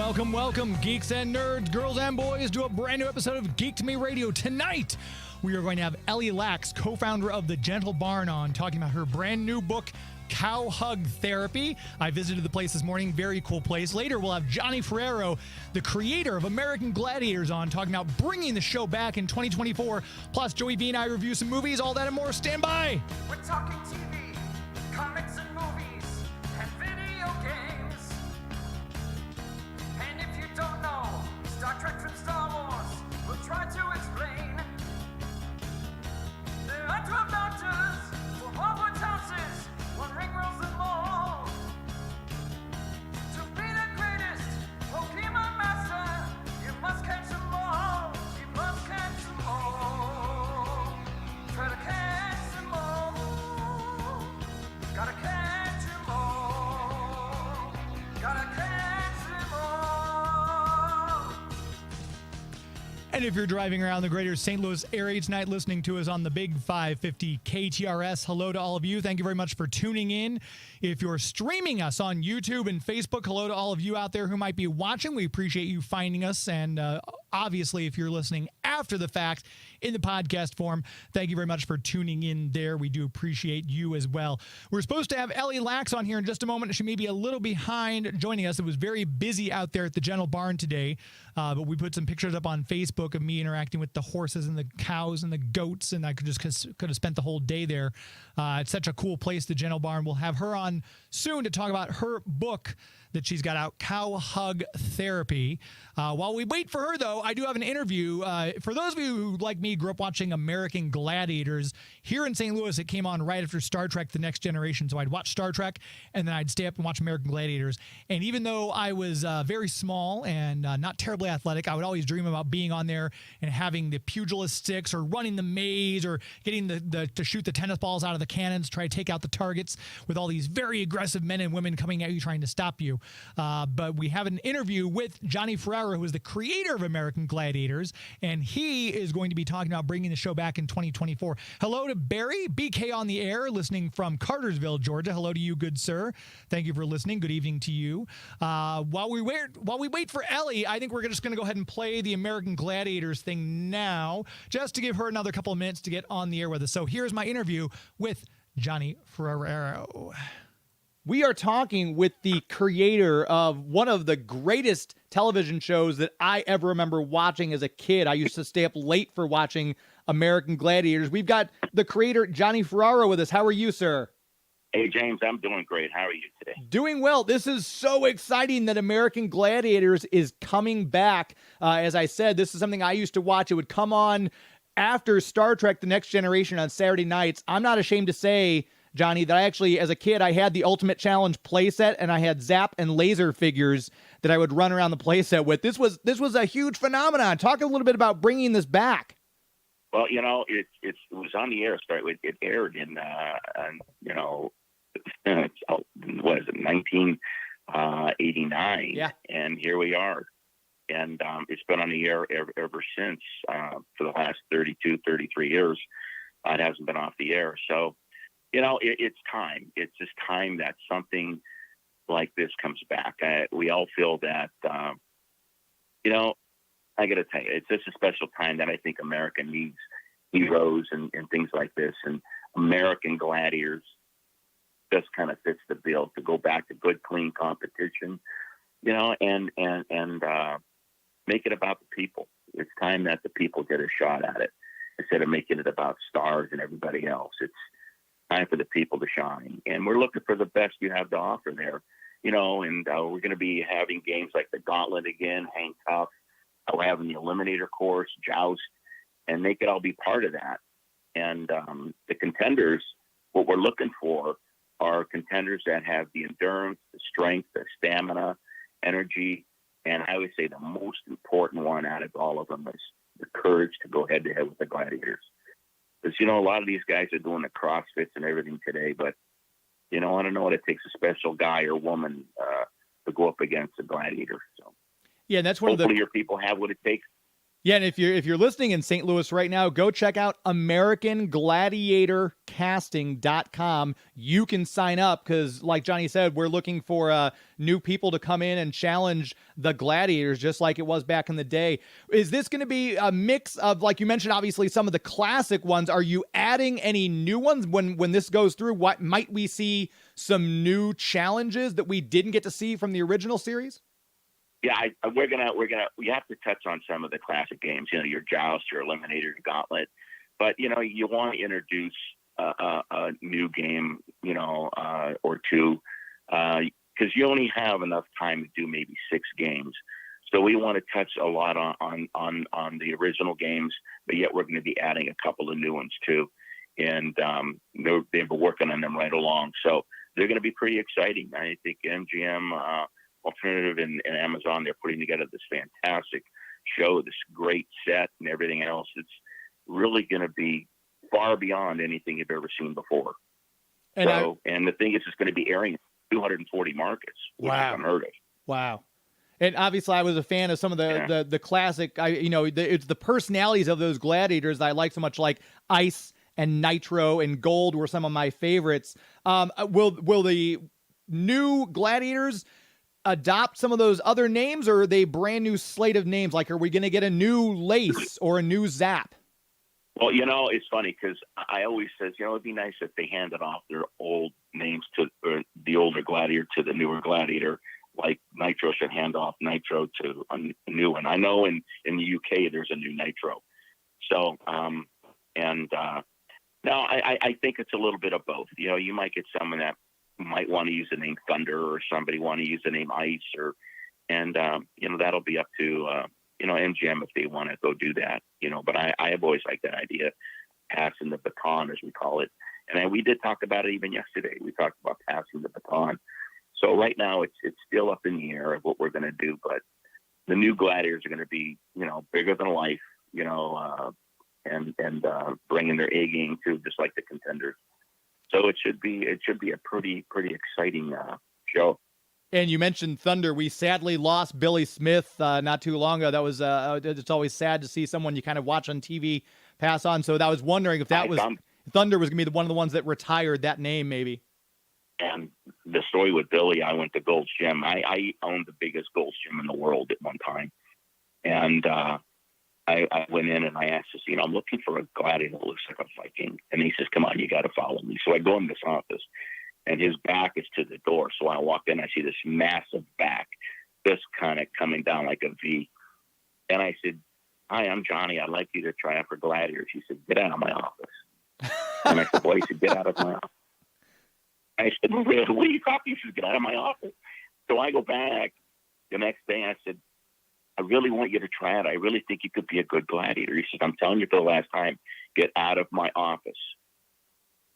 Welcome, geeks and nerds, girls and boys, to a brand new episode of Geek to Me Radio. Tonight, we are going to have Ellie Laks, co-founder of The Gentle Barn, on talking about her brand new book, Cow Hug Therapy. I visited the place this morning. Very cool place. Later, we'll have Johnny Ferraro, the creator of American Gladiators, on talking about bringing the show back in 2024. Plus, Joey V and I review some movies, all that and more. Stand by. We're talking TV, comics and movies, and video games. And if you don't know Star Trek from Star Wars, we'll try to explain. There are 12 doctors for Hogwarts houses, one ring rules them all. To be the greatest Pokemon master, you must catch them all. You must catch them all. Try to catch them all. Gotta catch them all. Gotta catch them all. And if you're driving around the greater St. Louis area tonight listening to us on the Big 550 KTRS, hello to all of you. Thank you very much for tuning in. If you're streaming us on YouTube and Facebook, hello to all of you out there who might be watching. We appreciate you finding us. And obviously, if you're listening after the fact in the podcast form, thank you very much for tuning in there. We do appreciate you as well. We're supposed to have Ellie Laks on here in just a moment. She may be a little behind joining us. It was very busy out there at the Gentle Barn today, but we put some pictures up on Facebook of me interacting with the horses and the cows and the goats, and I could have spent the whole day there. It's such a cool place, the Gentle Barn. We'll have her on soon to talk about her book that she's got out, Cow Hug Therapy. While we wait for her, though, I do have an interview. For those of you who, like me, grew up watching American Gladiators, here in St. Louis, it came on right after Star Trek The Next Generation. So I'd watch Star Trek, and then I'd stay up and watch American Gladiators. And even though I was very small and not terribly athletic, I would always dream about being on there and having the pugilist sticks or running the maze or getting to shoot the tennis balls out of the cannons, try to take out the targets with all these very aggressive men and women coming at you trying to stop you. But we have an interview with Johnny Ferraro, who is the creator of American Gladiators, and he is going to be talking about bringing the show back in 2024. Hello to Barry, BK on the air, listening from Cartersville, Georgia. Hello to you, good sir. Thank you for listening. Good evening to you. While we wait for Ellie, I think we're just going to go ahead and play the American Gladiators thing now, just to give her another couple of minutes to get on the air with us. So here's my interview with Johnny Ferraro. We are talking with the creator of one of the greatest television shows that I ever remember watching as a kid. I used to stay up late for watching American Gladiators. We've got the creator, Johnny Ferraro, with us. How are you, sir? Hey, James, I'm doing great. How are you today? Doing well. This is so exciting that American Gladiators is coming back. As I said, this is something I used to watch. It would come on after Star Trek The Next Generation on Saturday nights. I'm not ashamed to say, Johnny, that I actually, as a kid, I had the Ultimate Challenge playset, and I had Zap and Laser figures that I would run around the playset with. This was a huge phenomenon. Talk a little bit about bringing this back. Well, you know, it was on the air. It aired in, what is it, 1989? Yeah. And here we are. And it's been on the air ever since for the last 32, 33 years. It hasn't been off the air. So, you know, it's time. It's just time that something like this comes back. We all feel that, you know, I got to tell you, it's just a special time that I think America needs heroes and things like this. And American Gladiators just kind of fits the bill to go back to good, clean competition, you know, and make it about the people. It's time that the people get a shot at it instead of making it about stars and everybody else. It's time for the people to shine. And we're looking for the best you have to offer there, you know, and we're going to be having games like the Gauntlet again, Hang Tough. We're having the Eliminator course, Joust, and they could all be part of that. And the contenders, what we're looking for are contenders that have the endurance, the strength, the stamina, energy, and I would say the most important one out of all of them is the courage to go head-to-head with the Gladiators. Because, you know, a lot of these guys are doing the CrossFits and everything today, but, you know, I don't know what it takes a special guy or woman to go up against a Gladiator. So, yeah, that's one hopefully of the... your people have what it takes. Yeah, and if you're listening in St. Louis right now, go check out AmericanGladiatorCasting.com. You can sign up because, like Johnny said, we're looking for new people to come in and challenge the Gladiators, just like it was back in the day. Is this going to be a mix of, like you mentioned, obviously some of the classic ones? Are you adding any new ones when this goes through? What might we see some new challenges that we didn't get to see from the original series? Yeah, we have to touch on some of the classic games, your Joust, your Eliminator, your Gauntlet, but you want to introduce a new game, or two, because you only have enough time to do maybe 6 games. So we want to touch a lot on the original games, but yet we're going to be adding a couple of new ones too, and they've been working on them right along. So they're going to be pretty exciting. I think MGM. Alternative and Amazon, they're putting together this fantastic show, this great set and everything else. It's really going to be far beyond anything you've ever seen before. And the thing is, it's going to be airing in 240 markets, which is unheard of. Wow. And obviously, I was a fan of some of the classic. It's the personalities of those gladiators that I like so much, like Ice and Nitro and Gold were some of my favorites. Will the new gladiators adopt some of those other names, or are they brand new slate of names? Like, are we going to get a new Lace or a new Zap? Well, it's funny because I always says, it'd be nice if they handed off their old names to the older gladiator to the newer gladiator. Like Nitro should hand off Nitro to a new one. I know in the UK there's a new Nitro. So, no, I think it's a little bit of both. You might get someone that might want to use the name Thunder, or somebody want to use the name Ice, and that'll be up to MGM if they want to go do that. But I have always liked that idea, passing the baton, as we call it. And we did talk about it even yesterday. We talked about passing the baton. So right now it's still up in the air of what we're going to do, but the new gladiators are going to be bigger than life, and bringing their A game too, just like the contenders. So it should be a pretty exciting show. And you mentioned Thunder. We sadly lost Billy Smith not too long ago. That was it's always sad to see someone you kind of watch on TV pass on. So I was wondering if Thunder was going to be one of the ones that retired that name, maybe. And the story with Billy, I went to Gold's Gym. I owned the biggest Gold's Gym in the world at one time, and I went in and I asked to see, I'm looking for a gladiator that looks like a Viking. And he says, come on, you got to follow me. So I go in this office and his back is to the door. So I walk in, I see this massive back, just kind of coming down like a V. And I said, hi, I'm Johnny. I'd like you to try out for gladiators. He said, get out of my office. And I said, well, he said, get out of my office. I said, well, really, what are you talking? He said, get out of my office. So I go back the next day. I said, I really want you to try it. I really think you could be a good gladiator. He said, I'm telling you for the last time, get out of my office.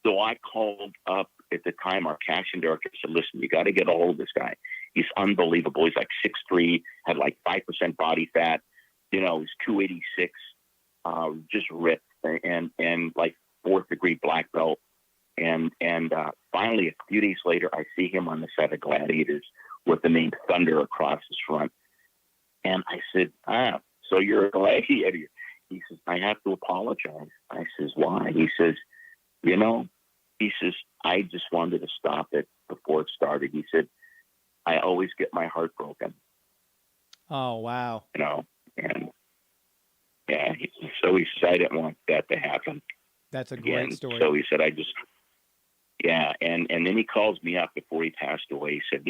So I called up at the time our casting director, said, listen, you got to get a hold of this guy. He's unbelievable. He's like 6'3", had like 5% body fat. He's 286, just ripped, and like 4th degree black belt. And finally, a few days later, I see him on the set of Gladiators with the name Thunder across his front. And I said, so you're a gladiator. He says, I have to apologize. I says, why? He says, I just wanted to stop it before it started. He said, I always get my heart broken. Oh, wow. And yeah, so he said, I didn't want that to happen. That's a great story. So he said, and then he calls me up before he passed away. He said,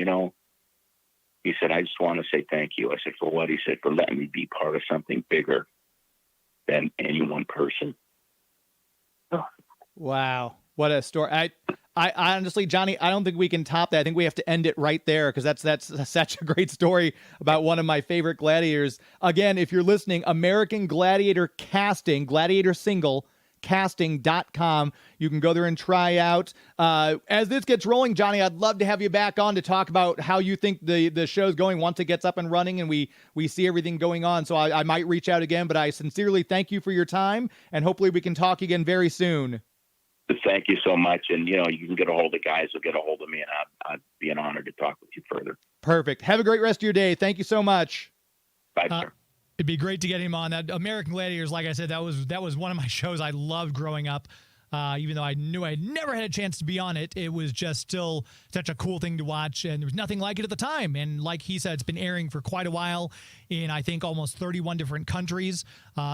he said, I just want to say thank you. I said, for what? He said, for letting me be part of something bigger than any one person. Oh. Wow. What a story. I honestly, Johnny, I don't think we can top that. I think we have to end it right there because that's such a great story about one of my favorite gladiators. Again, if you're listening, American Gladiator Casting, Gladiator Single, casting.com. You can go there and try out. As this gets rolling, Johnny, I'd love to have you back on to talk about how you think the show's going once it gets up and running and we see everything going on. So I might reach out again, but I sincerely thank you for your time, and hopefully we can talk again very soon. Thank you so much. And, you can get a hold of guys who get a hold of me, and I'd be an honor to talk with you further. Perfect. Have a great rest of your day. Thank you so much. Bye, sir. It'd be great to get him on. That American Gladiators, like I said, that was one of my shows I loved growing up. Even though I knew I never had a chance to be on it, it was just still such a cool thing to watch, and there was nothing like it at the time. And like he said, it's been airing for quite a while in, I think, almost 31 different countries.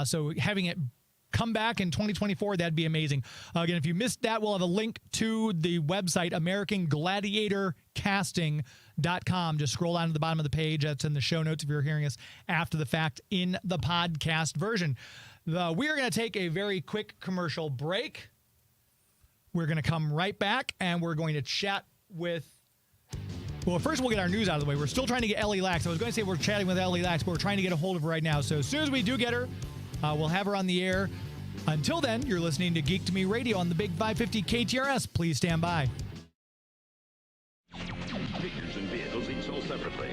So having it come back in 2024, that'd be amazing. Again, if you missed that, we'll have a link to the website, AmericanGladiatorCasting.com. Just scroll down to the bottom of the page. That's in the show notes if you're hearing us after the fact in the podcast version. We are going to take a very quick commercial break. We're going to come right back, and we're going to chat with... Well, first we'll get our news out of the way. We're still trying to get Ellie Laks. I was going to say we're chatting with Ellie Laks, but we're trying to get a hold of her right now. So as soon as we do get her, we'll have her on the air. Until then, you're listening to Geek to Me Radio on the Big 550 KTRS. Please stand by. Figures and vehicles each sold separately.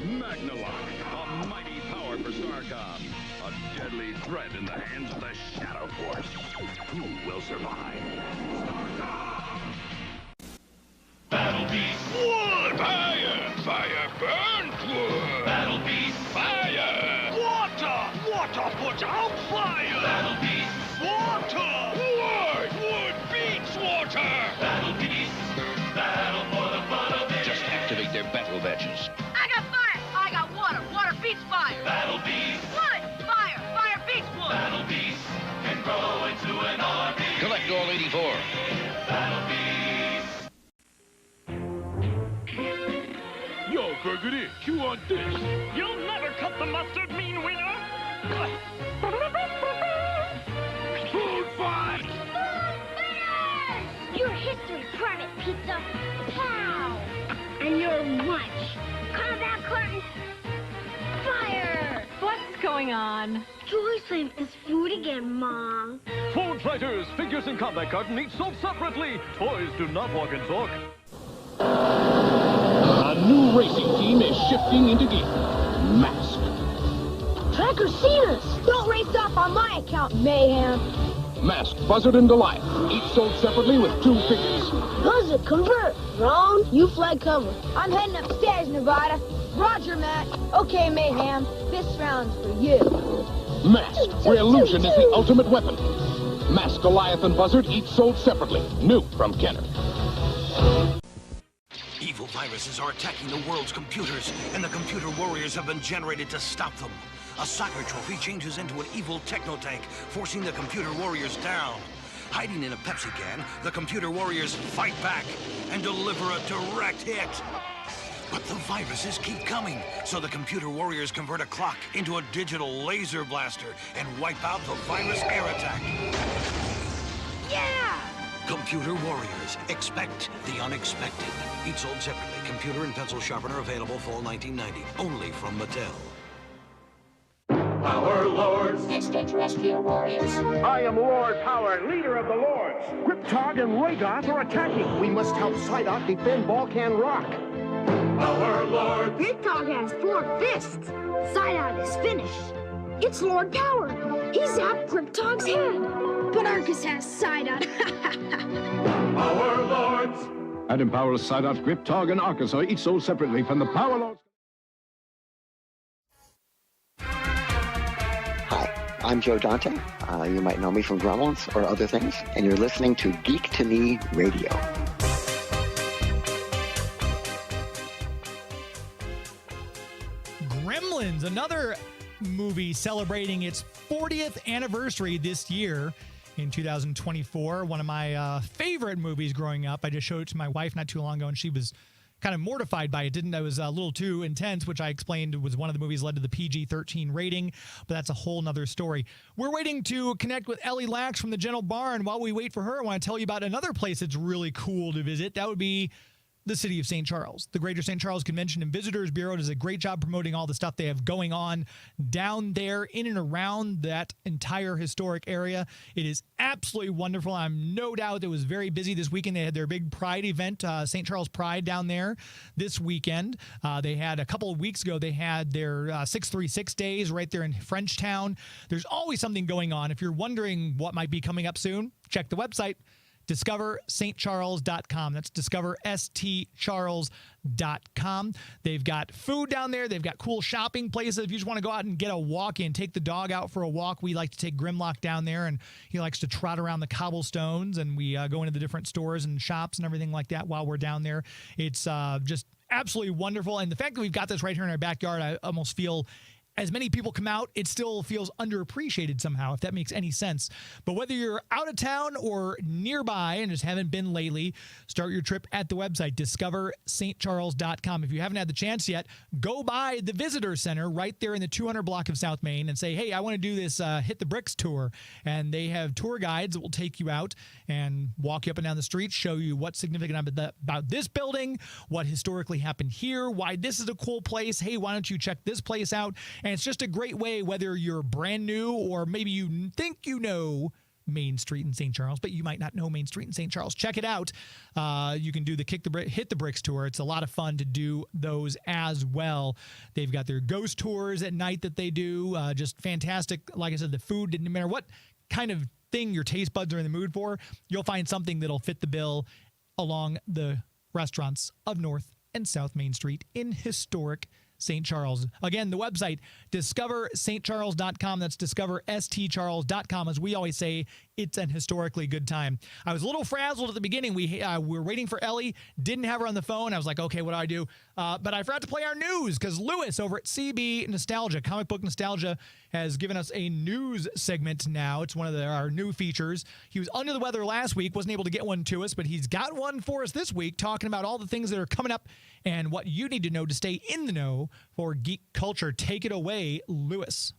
Magnalock, a mighty power for Starcom. A deadly threat in the hands of the Shadow Force. Who will survive? Starcom! Battle Beast! Wood! Fire! Fire burns wood! Battle Beast! Fire! Water! Water puts out fire! Battle Beast! Water! Wood! Wood beats water! Battle Beast! Battle for the fun of it! Just activate their battle badges. I got fire! I got water! Water beats fire! Battle Beast! Wood! Fire! Fire beats wood! Battle Beast can grow into an army. Collect all 84. Battle Beast. Yo, Burgundy, chew on this. You'll never cut the mustard, mean winner! Food fight! Your history, Private Pizza. Pow! And your lunch. Combat curtain. Fire! What's going on? Joycelyn is food again, Mom. Food fighters, figures in combat carton each sold separately. Toys do not walk and talk. A new racing team is shifting into gear. Mask. Tracker's seen us. Don't race off on my account, Mayhem. Mask, Buzzard, and Goliath. Each sold separately with 2 figures. Buzzard, convert. Ron, you flag cover. I'm heading upstairs, Nevada. Roger, Matt. Okay, Mayhem. This round's for you. Mask, where illusion is the ultimate weapon. Mask, Goliath, and Buzzard each sold separately. New from Kenner. Evil viruses are attacking the world's computers, and the computer warriors have been generated to stop them. A soccer trophy changes into an evil techno-tank, forcing the computer warriors down. Hiding in a Pepsi can, the computer warriors fight back and deliver a direct hit. But the viruses keep coming, so the computer warriors convert a clock into a digital laser blaster and wipe out the virus air attack. Yeah! Computer warriors, expect the unexpected. Each sold separately. Computer and pencil sharpener available fall 1990. Only from Mattel. Power Lords. Extraterrestrial warriors. I am Lord Power, leader of the Lords. Cryptog and Rhaegoth are attacking. We must help Psyduck defend Balkan Rock. Power Lords. Cryptog has 4 fists. Psyduck is finished. It's Lord Power. He zapped Cryptog's head. But Arcus has Psyduck. Power Lords. Adam Power, Psyduck, Cryptog, and Arcus are each sold separately from the Power Lords. Hi, I'm Joe Dante. You might know me from Gremlins or other things, and you're listening to Geek to Me Radio. Gremlins, another movie celebrating its 40th anniversary this year in 2024. One of my favorite movies growing up. I just showed it to my wife not too long ago, and she was kind of mortified by it. It was a little too intense, which I explained was one of the movies led to the PG-13 rating, but that's a whole nother story. We're waiting to connect with Ellie Laks from the Gentle Barn. While we wait for her, I want to tell you about another place that's really cool to visit. That would be the city of St. Charles. The Greater St. Charles Convention and Visitors Bureau does a great job promoting all the stuff they have going on down there in and around that entire historic area. It is absolutely wonderful. I'm no doubt it was very busy this weekend. They had their big Pride event, St. Charles Pride down there this weekend. They had a couple of weeks ago, they had their 636 days right there in Frenchtown. There's always something going on. If you're wondering what might be coming up soon, check the website. discoverstcharles.com. That's discoverstcharles.com. They've got food down there. They've got cool shopping places. If you just want to go out and get a walk in, take the dog out for a walk. We like to take Grimlock down there, and he likes to trot around the cobblestones, and we go into the different stores and shops and everything like that while we're down there. It's just absolutely wonderful. And the fact that we've got this right here in our backyard, I almost feel as many people come out, it still feels underappreciated somehow, if that makes any sense. But whether you're out of town or nearby and just haven't been lately, start your trip at the website, discoverstcharles.com. If you haven't had the chance yet, go by the Visitor Center right there in the 200 block of South Main and say, hey, I want to do this Hit the Bricks tour. And they have tour guides that will take you out and walk you up and down the street, show you what's significant about this building, what historically happened here, why this is a cool place. Hey, why don't you check this place out? And it's just a great way, whether you're brand new or maybe you think you know Main Street in St. Charles, but you might not know Main Street in St. Charles. Check it out. You can do the Hit the Bricks tour. It's a lot of fun to do those as well. They've got their ghost tours at night that they do. Just fantastic. Like I said, the food, no matter what kind of thing your taste buds are in the mood for, you'll find something that'll fit the bill along the restaurants of North and South Main Street in historic St. Charles. Again, the website, discoverstcharles.com. That's discoverstcharles.com. As we always say, it's an historically good time. I was a little frazzled at the beginning. We were waiting for Ellie, didn't have her on the phone. I was like, okay, what do I do? But I forgot to play our news because Lewis over at CB Nostalgia, Comic Book Nostalgia, has given us a news segment now. It's one of our new features. He was under the weather last week, wasn't able to get one to us, but he's got one for us this week, talking about all the things that are coming up and what you need to know to stay in the know for geek culture. Take it away, Lewis.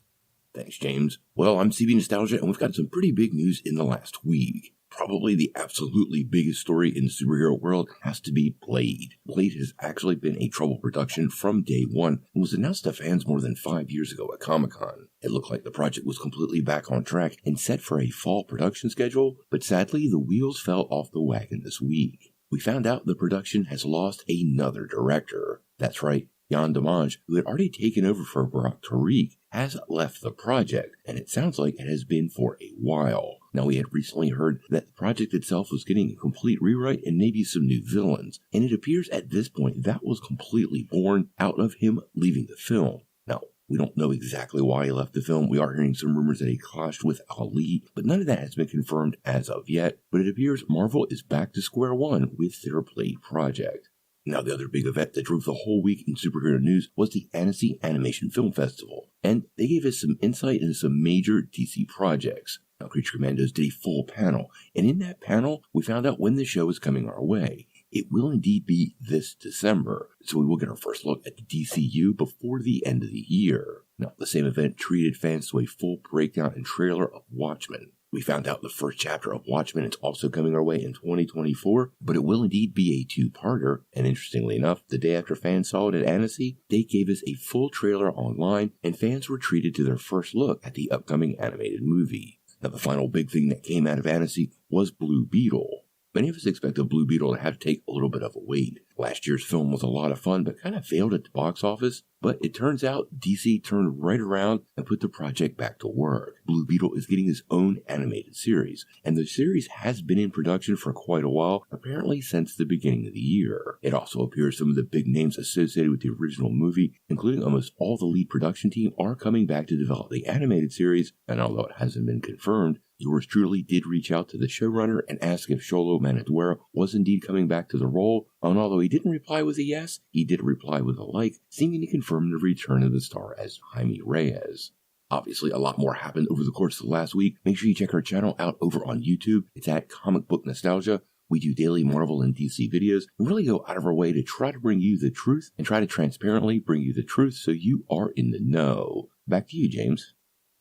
Thanks, James. Well, I'm CB Nostalgia, and we've got some pretty big news in the last week. Probably the absolutely biggest story in the superhero world has to be Blade. Blade has actually been a trouble production from day one and was announced to fans more than 5 years ago at Comic-Con. It looked like the project was completely back on track and set for a fall production schedule, but sadly the wheels fell off the wagon this week. We found out the production has lost another director. That's right. Jan Dimanche, who had already taken over for Barak Tariq, has left the project, and it sounds like it has been for a while. Now, we had recently heard that the project itself was getting a complete rewrite and maybe some new villains, and it appears at this point that was completely born out of him leaving the film. Now, we don't know exactly why he left the film. We are hearing some rumors that he clashed with Ali, but none of that has been confirmed as of yet. But it appears Marvel is back to square one with their Blade project. Now, the other big event that drove the whole week in superhero news was the Annecy Animation Film Festival, and they gave us some insight into some major DC projects. Now, Creature Commandos did a full panel, and in that panel, we found out when the show is coming our way. It will indeed be this December, so we will get our first look at the DCU before the end of the year. Now, the same event treated fans to a full breakdown and trailer of Watchmen. We found out the first chapter of Watchmen is also coming our way in 2024, but it will indeed be a two-parter, and interestingly enough, the day after fans saw it at Annecy, they gave us a full trailer online, and fans were treated to their first look at the upcoming animated movie. Now, the final big thing that came out of Annecy was Blue Beetle. Many of us expected Blue Beetle to have to take a little bit of a wait. Last year's film was a lot of fun, but kind of failed at the box office. But it turns out DC turned right around and put the project back to work. Blue Beetle is getting his own animated series, and the series has been in production for quite a while, apparently since the beginning of the year. It also appears some of the big names associated with the original movie, including almost all the lead production team, are coming back to develop the animated series, and although it hasn't been confirmed, yours truly did reach out to the showrunner and ask if Xolo Manodora was indeed coming back to the role, and although he didn't reply with a yes, he did reply with a like, seeming to confirm the return of the star as Jaime Reyes. Obviously, a lot more happened over the course of the last week. Make sure you check our channel out over on YouTube. It's at Comic Book Nostalgia. We do daily Marvel and DC videos and really go out of our way to try to bring you the truth and try to transparently bring you the truth so you are in the know. Back to you, James.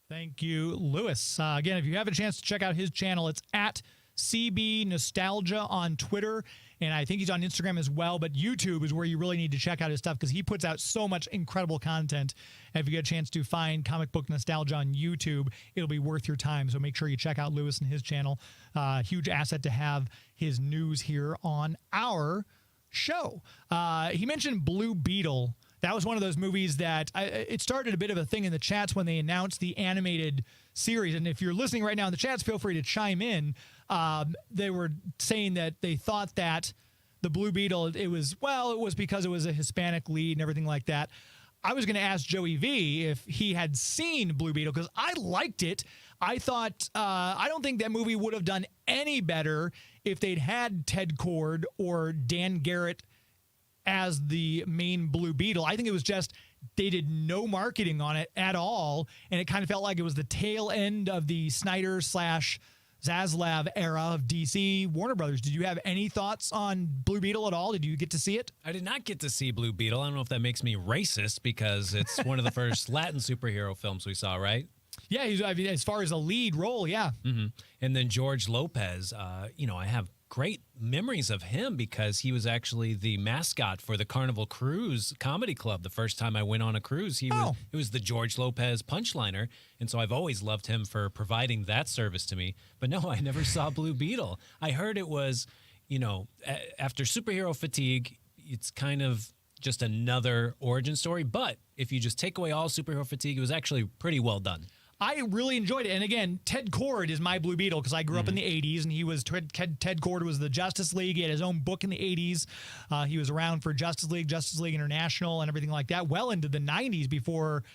Thank you, Lewis. Again, if you have a chance to check out his channel, it's at CB Nostalgia on Twitter, and I think he's on Instagram as well, but YouTube is where you really need to check out his stuff because he puts out so much incredible content. And if you get a chance to find Comic Book Nostalgia on YouTube, it'll be worth your time, so make sure you check out Lewis and his channel. Huge asset to have his news here on our show. He mentioned Blue Beetle. that was one of those movies that it started a bit of a thing in the chats when they announced the animated series. And if you're listening right now in the chats, feel free to chime in. They were saying that they thought that the Blue Beetle, it was because it was a Hispanic lead and everything like that. I was going to ask Joey V if he had seen Blue Beetle because I liked it. I thought, I don't think that movie would have done any better if they'd had Ted Kord or Dan Garrett as the main Blue Beetle. I think it was just they did no marketing on it at all, and it kind of felt like it was the tail end of the Snyder / Zaslav era of DC Warner Brothers. Did you have any thoughts on Blue Beetle at all? Did you get to see it? I did not get to see Blue Beetle. I don't know if that makes me racist because it's one of the first Latin superhero films we saw, right? Yeah, as far as a lead role, yeah. Mm-hmm. And then George Lopez, I have great memories of him because he was actually the mascot for the Carnival Cruise Comedy Club. The first time I went on a cruise, it was the George Lopez punchliner, and so I've always loved him for providing that service to me. But no, I never saw Blue Beetle. I heard it was, after superhero fatigue, it's kind of just another origin story. But if you just take away all superhero fatigue, it was actually pretty well done. I really enjoyed it. And again, Ted Kord is my Blue Beetle because I grew up in the 80s, and he was Ted Kord was the Justice League. He had his own book in the 80s. He was around for Justice League International, and everything like that, well into the 90s before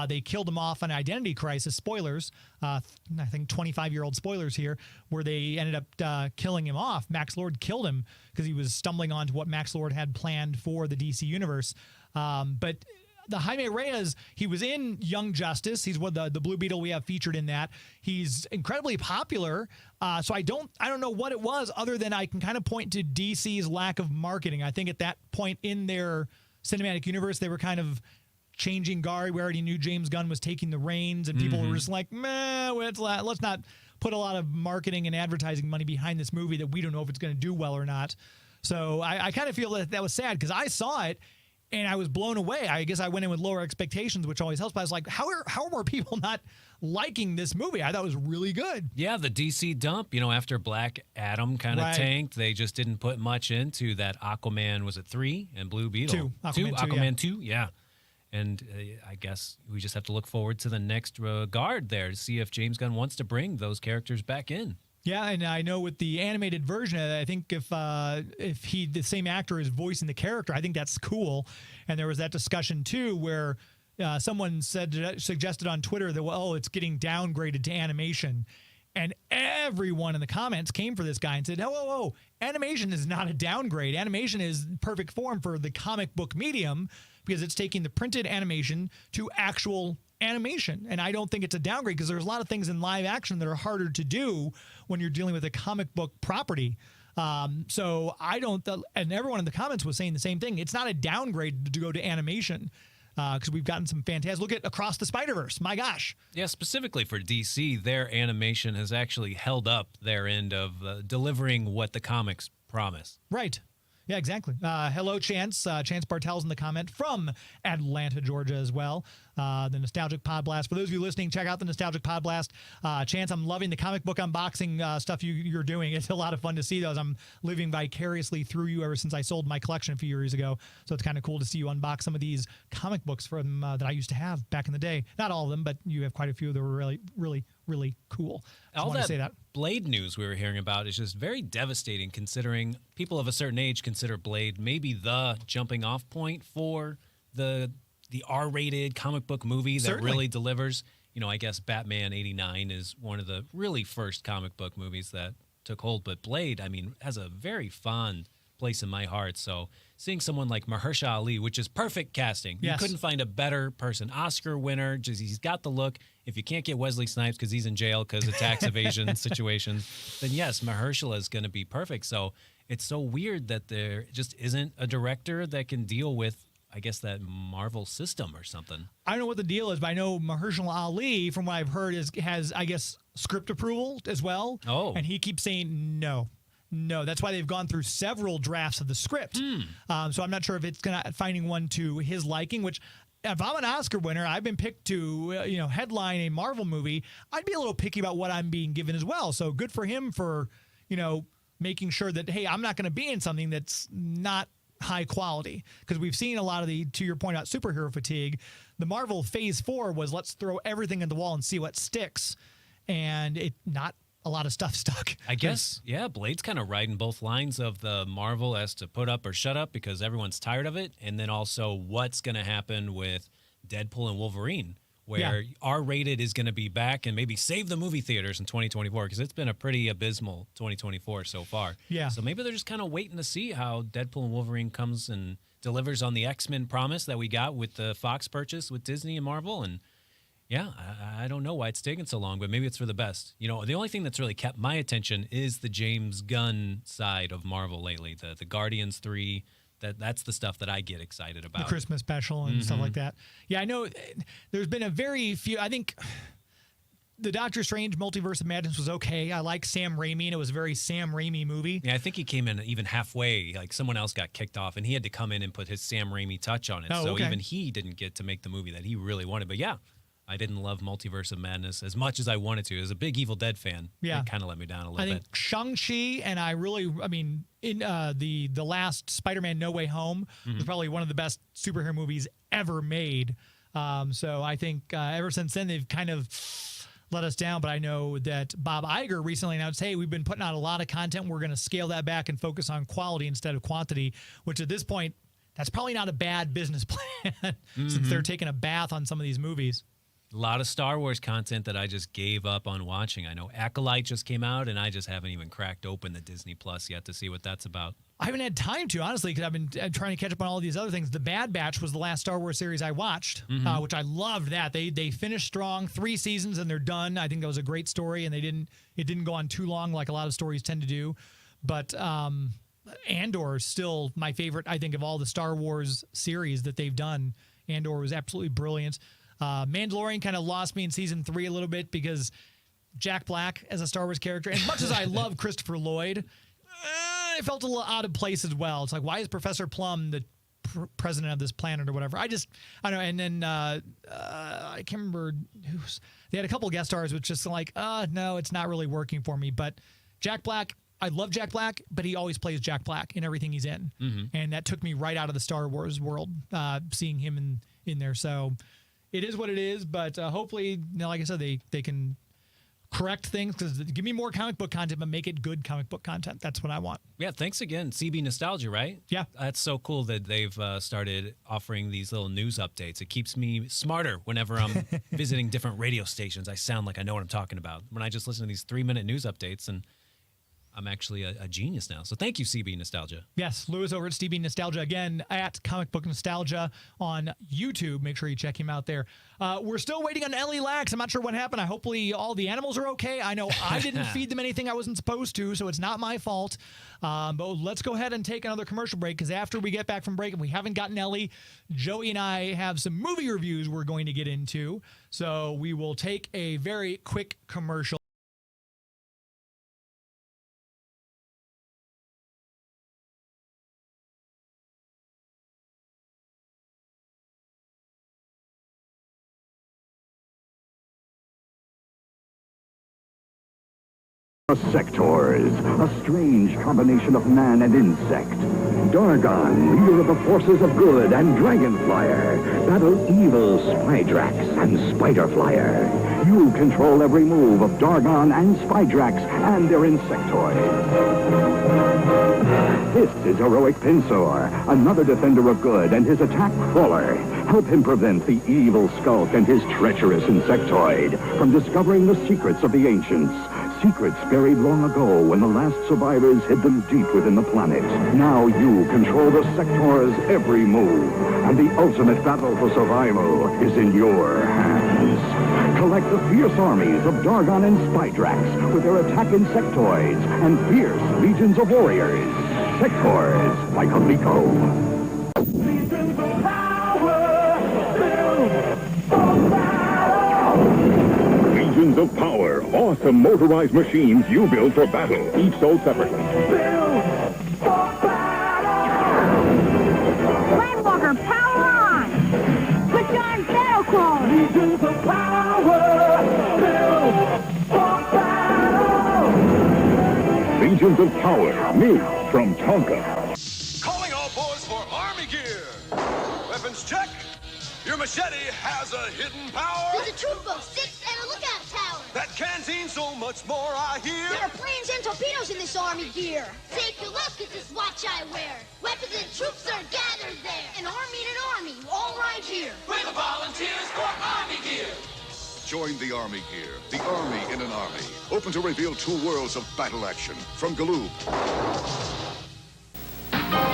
they killed him off on Identity Crisis. Spoilers. I think 25-year-old spoilers here, where they ended up killing him off. Max Lord killed him because he was stumbling onto what Max Lord had planned for the DC universe. But the Jaime Reyes, he was in Young Justice. He's what the Blue Beetle we have featured in that. He's incredibly popular. So I don't know what it was other than I can kind of point to DC's lack of marketing. I think at that point in their cinematic universe, they were kind of changing guard. We already knew James Gunn was taking the reins, and people were just like, meh, let's not put a lot of marketing and advertising money behind this movie that we don't know if it's going to do well or not. So I kind of feel that was sad because I saw it and I was blown away. I guess I went in with lower expectations, which always helps. But I was like, how are more people not liking this movie? I thought it was really good. Yeah, the DC dump, after Black Adam kind of tanked, they just didn't put much into that Aquaman, was it 3? And Blue Beetle? 2. Aquaman 2, yeah. And I guess we just have to look forward to the next guard there to see if James Gunn wants to bring those characters back in. Yeah, and I know with the animated version, I think if the same actor is voicing the character, I think that's cool. And there was that discussion too where someone suggested on Twitter that it's getting downgraded to animation, and everyone in the comments came for this guy and said, "Whoa, animation is not a downgrade. Animation is perfect form for the comic book medium because it's taking the printed animation to actual animation." And I don't think it's a downgrade because there's a lot of things in live action that are harder to do when you're dealing with a comic book property. So I don't, and everyone in the comments was saying the same thing. It's not a downgrade to go to animation because we've gotten some fantastic. Look at Across the Spider-Verse. My gosh. Yeah, specifically for DC, their animation has actually held up their end of delivering what the comics promise. Right. Yeah, exactly. Hello, Chance. Chance Bartel's in the comment from Atlanta, Georgia as well. The Nostalgic Pod Blast. For those of you listening, check out the Nostalgic Pod Blast. Chance, I'm loving the comic book unboxing stuff you're doing. It's a lot of fun to see those. I'm living vicariously through you ever since I sold my collection a few years ago. So it's kind of cool to see you unbox some of these comic books from that I used to have back in the day. Not all of them, but you have quite a few that were really, really, really cool. All that Blade news we were hearing about is just very devastating considering people of a certain age consider Blade maybe the jumping off point for the R-rated comic book movie that really delivers. I guess Batman 89 is one of the really first comic book movies that took hold, but Blade, has a very fond place in my heart. So seeing someone like Mahershala Ali, which is perfect casting. Yes. You couldn't find a better person. Oscar winner, he's got the look. If you can't get Wesley Snipes because he's in jail because of tax evasion situations, then yes, Mahershala is going to be perfect. So it's so weird that there just isn't a director that can deal with, I guess, that Marvel system or something. I don't know what the deal is, but I know Mahershala Ali, from what I've heard, has, I guess, script approval as well. Oh. And he keeps saying no. That's why they've gone through several drafts of the script. So I'm not sure if it's finding one to his liking, which if I'm an Oscar winner, I've been picked to headline a Marvel movie, I'd be a little picky about what I'm being given as well. So good for him for making sure that, hey, I'm not going to be in something that's not high quality, because we've seen a lot of to your point about superhero fatigue. The Marvel Phase 4 was let's throw everything at the wall and see what sticks, and not a lot of stuff stuck. I guess, yeah, Blade's kind of riding both lines of the Marvel as to put up or shut up because everyone's tired of it, and then also what's going to happen with Deadpool and Wolverine, where R-rated is going to be back and maybe save the movie theaters in 2024, because it's been a pretty abysmal 2024 so far. Yeah. So maybe they're just kind of waiting to see how Deadpool and Wolverine comes and delivers on the X-Men promise that we got with the Fox purchase with Disney and Marvel. And yeah, I don't know why it's taking so long, but maybe it's for the best. You know, the only thing that's really kept my attention is the James Gunn side of Marvel lately, the Guardians 3. That's the stuff that I get excited about. The Christmas special and stuff like that. Yeah, I know there's been a very few. I think the Doctor Strange Multiverse of Madness was okay. I like Sam Raimi, and it was a very Sam Raimi movie. Yeah, I think he came in even halfway. Like someone else got kicked off, and he had to come in and put his Sam Raimi touch on it. Oh, so okay. even he didn't get to make the movie that he really wanted. But yeah, I didn't love Multiverse of Madness as much as I wanted to. As a big Evil Dead fan, Yeah. it kind of let me down a little I think bit. Shang-Chi, and in the last Spider-Man No Way Home was probably one of the best superhero movies ever made. So I think ever since then they've kind of let us down. But I know that Bob Iger recently announced, hey, we've been putting out a lot of content. We're going to scale that back and focus on quality instead of quantity, which at this point, that's probably not a bad business plan since they're taking a bath on some of these movies. A lot of Star Wars content that I just gave up on watching. I know Acolyte just came out, and I just haven't even cracked open the Disney Plus yet to see what that's about. I haven't had time to, honestly, because I've been trying to catch up on all these other things. The Bad Batch was the last Star Wars series I watched, which I loved that. They finished strong, 3 seasons, and they're done. I think that was a great story, and it didn't go on too long like a lot of stories tend to do. But Andor is still my favorite, I think, of all the Star Wars series that they've done. Andor was absolutely brilliant. Mandalorian kind of lost me in season 3 a little bit because Jack Black as a Star Wars character, as much as I love Christopher Lloyd, I felt a little out of place as well. It's like, why is Professor Plum the president of this planet or whatever? I don't know. And then I can't remember they had a couple guest stars, which just like, no, it's not really working for me. But Jack Black, I love Jack Black, but he always plays Jack Black in everything he's in. And that took me right out of the Star Wars world, seeing him in there. So it is what it is, but hopefully, like I said, they can correct things, because give me more comic book content, but make it good comic book content. That's what I want. Yeah, thanks again, CB Nostalgia, right? Yeah. That's so cool that they've started offering these little news updates. It keeps me smarter whenever I'm visiting different radio stations. I sound like I know what I'm talking about when I just listen to these 3-minute news updates, and I'm actually a genius now. So thank you, CB Nostalgia. Yes, Lewis over at CB Nostalgia, again, at Comic Book Nostalgia on YouTube. Make sure you check him out there. We're still waiting on Ellie Laks. I'm not sure what happened. Hopefully all the animals are okay. I know I didn't feed them anything I wasn't supposed to, so it's not my fault. But let's go ahead and take another commercial break, because after we get back from break, and we haven't gotten Ellie, Joey and I have some movie reviews we're going to get into. So we will take a very quick commercial. Sectors, a strange combination of man and insect. Dargon, leader of the forces of good, and Dragonflyer battle evil Spydrax and Spiderflyer. You control every move of Dargon and Spydrax and their insectoids. This is Heroic Pinsor, another defender of good, and his attack Crawler. Help him prevent the evil Skulk and his treacherous insectoid from discovering the secrets of the ancients. Secrets buried long ago when the last survivors hid them deep within the planet. Now you control the Sector's every move, and the ultimate battle for survival is in your hands. Collect the fierce armies of Dargon and Spydrax with their attack insectoids and fierce legions of warriors. Sectors by Coleco. Legions of Power, awesome motorized machines you build for battle, each sold separately. Landwalker, power on! Put on battle clone! Legions of Power, build for battle! Legions of Power, new from Tonka. Calling all boys for machete has a hidden power. There's a troop of 6 and a lookout tower. That canteen, so much more I hear. There are planes and torpedoes in this army gear. Take a look at this watch I wear. Weapons and troops are gathered there. An army in an army, all right here. We're the volunteers for Army Gear. Join the Army Gear, the Army in an Army. Open to reveal 2 worlds of battle action. From Galoob.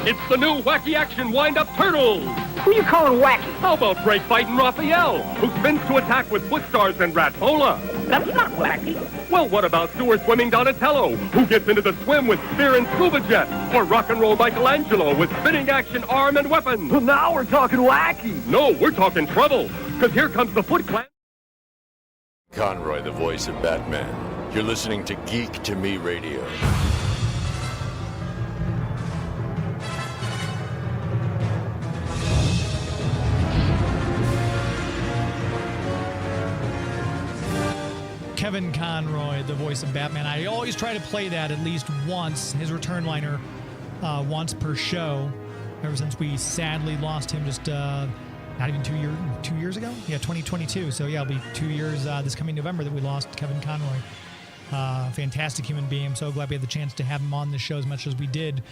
It's the new Wacky Action Wind-Up Turtles! Who you calling wacky? How about Break Fightin' Raphael, who spins to attack with foot stars and Ratpola? That's not wacky. Well, what about Sewer Swimming Donatello, who gets into the swim with Spear and Scuba Jet? Or Rock and Roll Michelangelo with spinning action arm and weapons? Well, now we're talking wacky. No, we're talking trouble, because here comes the Foot Clan. Conroy, the voice of Batman. You're listening to Geek to Me Radio. Kevin Conroy, the voice of Batman. I always try to play that at least once, his return liner, once per show, ever since we sadly lost him just not even 2 years ago? Yeah, 2022. So yeah, it'll be 2 years this coming November that we lost Kevin Conroy. Fantastic human being. I'm so glad we had the chance to have him on the show as much as we did.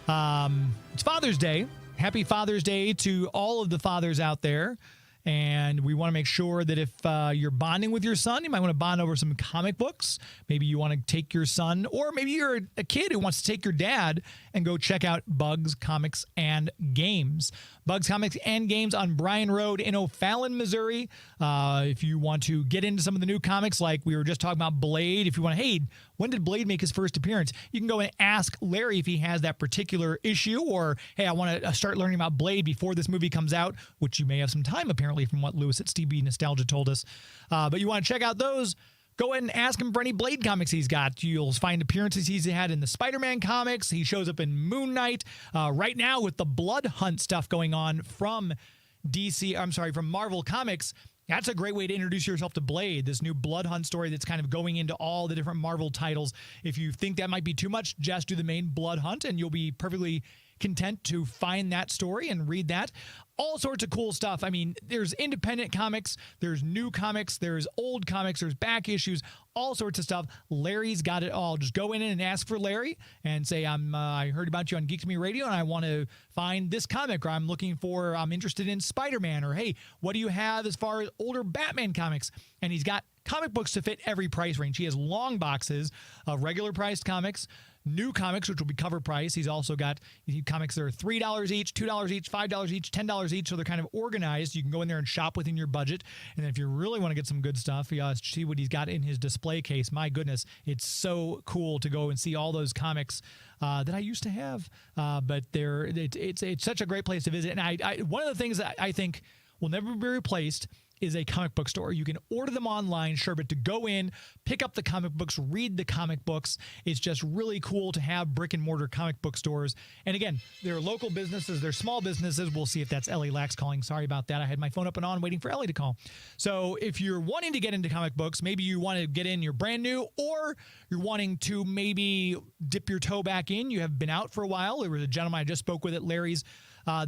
It's Father's Day. Happy Father's Day to all of the fathers out there. And we want to make sure that if you're bonding with your son, you might want to bond over some comic books. Maybe you want to take your son, or maybe you're a kid who wants to take your dad and go check out Bugs Comics and Games. Bugs Comics and Games on Bryan Road in O'Fallon, Missouri. If you want to get into some of the new comics, like we were just talking about Blade, if you want to, hey, when did Blade make his first appearance? You can go and ask Larry if he has that particular issue, or, hey, I want to start learning about Blade before this movie comes out, which you may have some time, apparently, from what Lewis at Steve B Nostalgia told us. But you want to check out those, go ahead and ask him for any Blade comics he's got. You'll find appearances he's had in the Spider-Man comics. He shows up in Moon Knight. Right now with the Blood Hunt stuff going on from from Marvel Comics, that's a great way to introduce yourself to Blade, this new Blood Hunt story that's kind of going into all the different Marvel titles. If you think that might be too much, just do the main Blood Hunt and you'll be perfectly content to find that story and read that. All sorts of cool stuff. I mean, there's independent comics, there's new comics, there's old comics, there's back issues, all sorts of stuff. Larry's got it all. Just go in and ask for Larry and say, I heard about you on Geek to Me Radio and I want to find this comic, or I'm interested in Spider-Man, or hey, what do you have as far as older Batman comics? And he's got comic books to fit every price range. He has long boxes of regular priced comics, new comics, which will be cover price. He's also got comics that are $3 each, $2 each, $5 each, $10 each. So they're kind of organized. You can go in there and shop within your budget. And then if you really want to get some good stuff, you see what he's got in his display case. My goodness, it's so cool to go and see all those comics that I used to have. But it's such a great place to visit. And one of the things that I think will never be replaced is a comic book store. You can order them online, sure, but to go in, pick up the comic books, read the comic books, it's just really cool to have brick and mortar comic book stores. And again, they're local businesses, they're small businesses. We'll see if that's Ellie Laks calling. Sorry about that. I had my phone up and on waiting for Ellie to call. So if you're wanting to get into comic books, maybe you want to get in, you're brand new, or you're wanting to maybe dip your toe back in. You have been out for a while. There was a gentleman I just spoke with at Larry's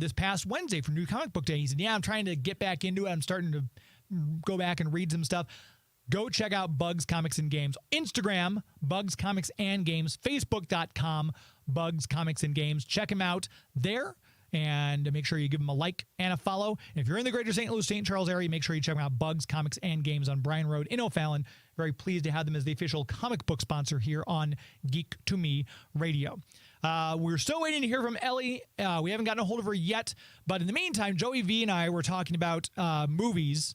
this past Wednesday for New Comic Book Day. He said, yeah, I'm trying to get back into it. I'm starting to go back and read some stuff. Go check out Bugs Comics and Games. Instagram, Bugs Comics and Games. Facebook.com, Bugs Comics and Games. Check him out there and make sure you give him a like and a follow. And if you're in the greater St. Louis, St. Charles area, make sure you check out Bugs Comics and Games on Bryan Road in O'Fallon. Very pleased to have them as the official comic book sponsor here on Geek to Me Radio. We're still waiting to hear from Ellie. We haven't gotten a hold of her yet. But in the meantime, Joey V and I were talking about movies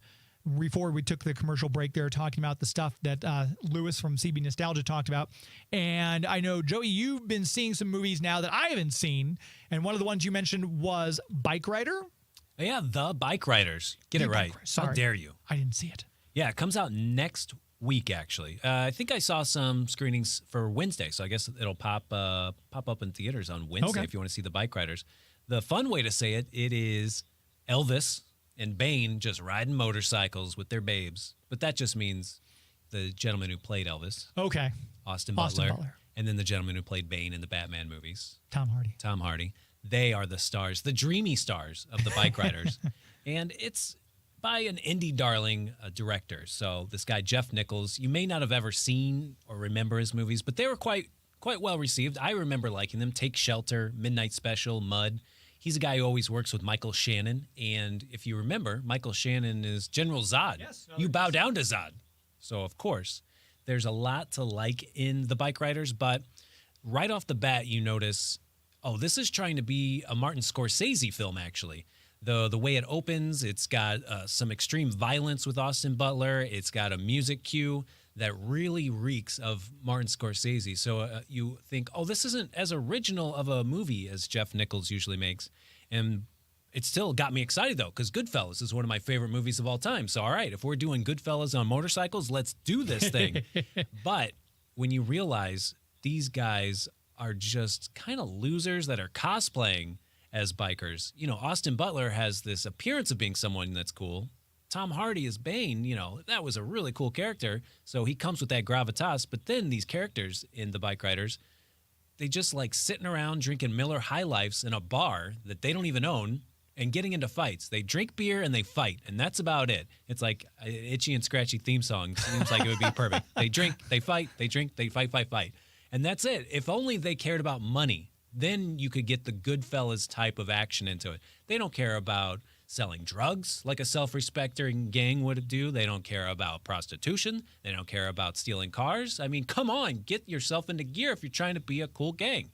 before we took the commercial break there, talking about the stuff that Lewis from CB Nostalgia talked about. And I know, Joey, you've been seeing some movies now that I haven't seen. And one of the ones you mentioned was Bikerider. Yeah, The Bikeriders. Get it right. How dare you? I didn't see it. Yeah, it comes out next week, actually. I think I saw some screenings for Wednesday, so I guess it'll pop up in theaters on Wednesday if you want to see The Bikeriders. The fun way to say it is Elvis and Bane just riding motorcycles with their babes. But that just means the gentleman who played Elvis. Okay. Austin Butler. And then the gentleman who played Bane in the Batman movies. Tom Hardy. They are the stars, the dreamy stars of the Bikeriders. And it's by an indie darling director. So this guy, Jeff Nichols, you may not have ever seen or remember his movies, but they were quite well received. I remember liking them. Take Shelter, Midnight Special, Mud. He's a guy who always works with Michael Shannon. And if you remember, Michael Shannon is General Zod. Yes. You bow down to Zod. So, of course, there's a lot to like in the Bikeriders, but right off the bat, you notice, oh, this is trying to be a Martin Scorsese film, actually. The way it opens, it's got some extreme violence with Austin Butler. It's got a music cue that really reeks of Martin Scorsese. So you think, oh, this isn't as original of a movie as Jeff Nichols usually makes. And it still got me excited, though, because Goodfellas is one of my favorite movies of all time. So, all right, if we're doing Goodfellas on motorcycles, let's do this thing. But when you realize these guys are just kind of losers that are cosplaying as bikers. You know, Austin Butler has this appearance of being someone that's cool. Tom Hardy as Bane, you know, that was a really cool character. So he comes with that gravitas. But then these characters in the Bikeriders, they just like sitting around drinking Miller High Lifes in a bar that they don't even own and getting into fights. They drink beer and they fight, and that's about it. It's like an Itchy and Scratchy theme song. Seems like it would be perfect. They drink, they fight, they drink, they fight. And that's it. If only they cared about money, then you could get the Goodfellas type of action into it. They don't care about selling drugs like a self-respecting gang would do. They don't care about prostitution. They don't care about stealing cars. I mean, come on, get yourself into gear if you're trying to be a cool gang.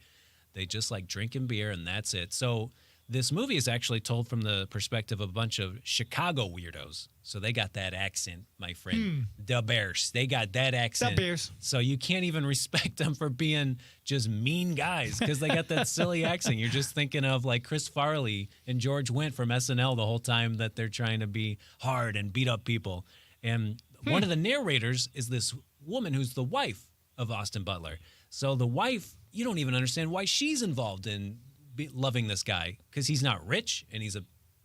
They just like drinking beer, and that's it. So this movie is actually told from the perspective of a bunch of Chicago weirdos. So they got that accent, my friend. The Bears. They got that accent. The Bears. So you can't even respect them for being just mean guys because they got that silly accent. You're just thinking of like Chris Farley and George Wendt from SNL the whole time that they're trying to be hard and beat up people. And one of the narrators is this woman who's the wife of Austin Butler. So the wife, you don't even understand why she's involved in loving this guy because he's not rich and he's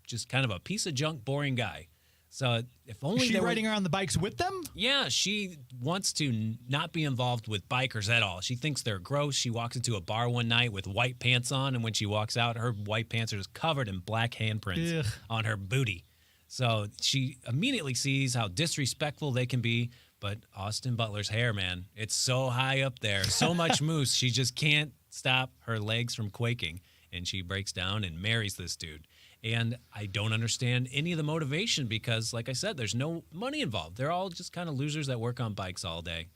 just kind of a piece of junk, boring guy. So if only is she riding around the bikes with them? Yeah, she wants to not be involved with bikers at all. She thinks they're gross. She walks into a bar one night with white pants on, and when she walks out, her white pants are just covered in black handprints on her booty. So she immediately sees how disrespectful they can be. But Austin Butler's hair, man, it's so high up there, so much mousse, she just can't stop her legs from quaking. And she breaks down and marries this dude. And I don't understand any of the motivation because, like I said, there's no money involved. They're all just kind of losers that work on bikes all day.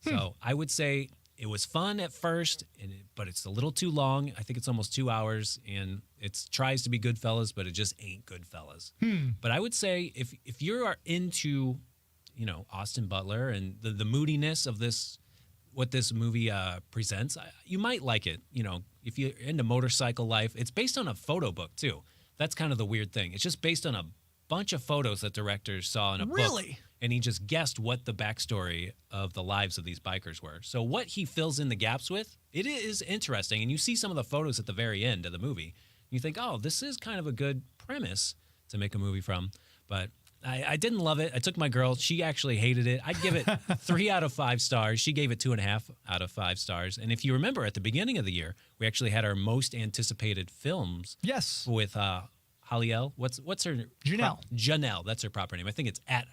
So I would say it was fun at first, but it's a little too long. I think it's almost 2 hours, and it tries to be Goodfellas, but it just ain't Goodfellas. But I would say if you are into, you know, Austin Butler and the moodiness of this, what this movie presents, you might like it. You know, if you're into motorcycle life, it's based on a photo book too. That's kind of the weird thing. It's just based on a bunch of photos that directors saw in a book. And he just guessed what the backstory of the lives of these bikers were. So what he fills in the gaps with, it is interesting. And you see some of the photos at the very end of the movie. You think, oh, this is kind of a good premise to make a movie from. But I didn't love it. I took my girl. She actually hated it. I'd give it 3 out of 5 stars. She gave it 2.5 out of 5 stars. And if you remember, at the beginning of the year, we actually had our most anticipated films. Yes. With Holiel. What's her? Janelle. Janelle. That's her proper name. I think it's at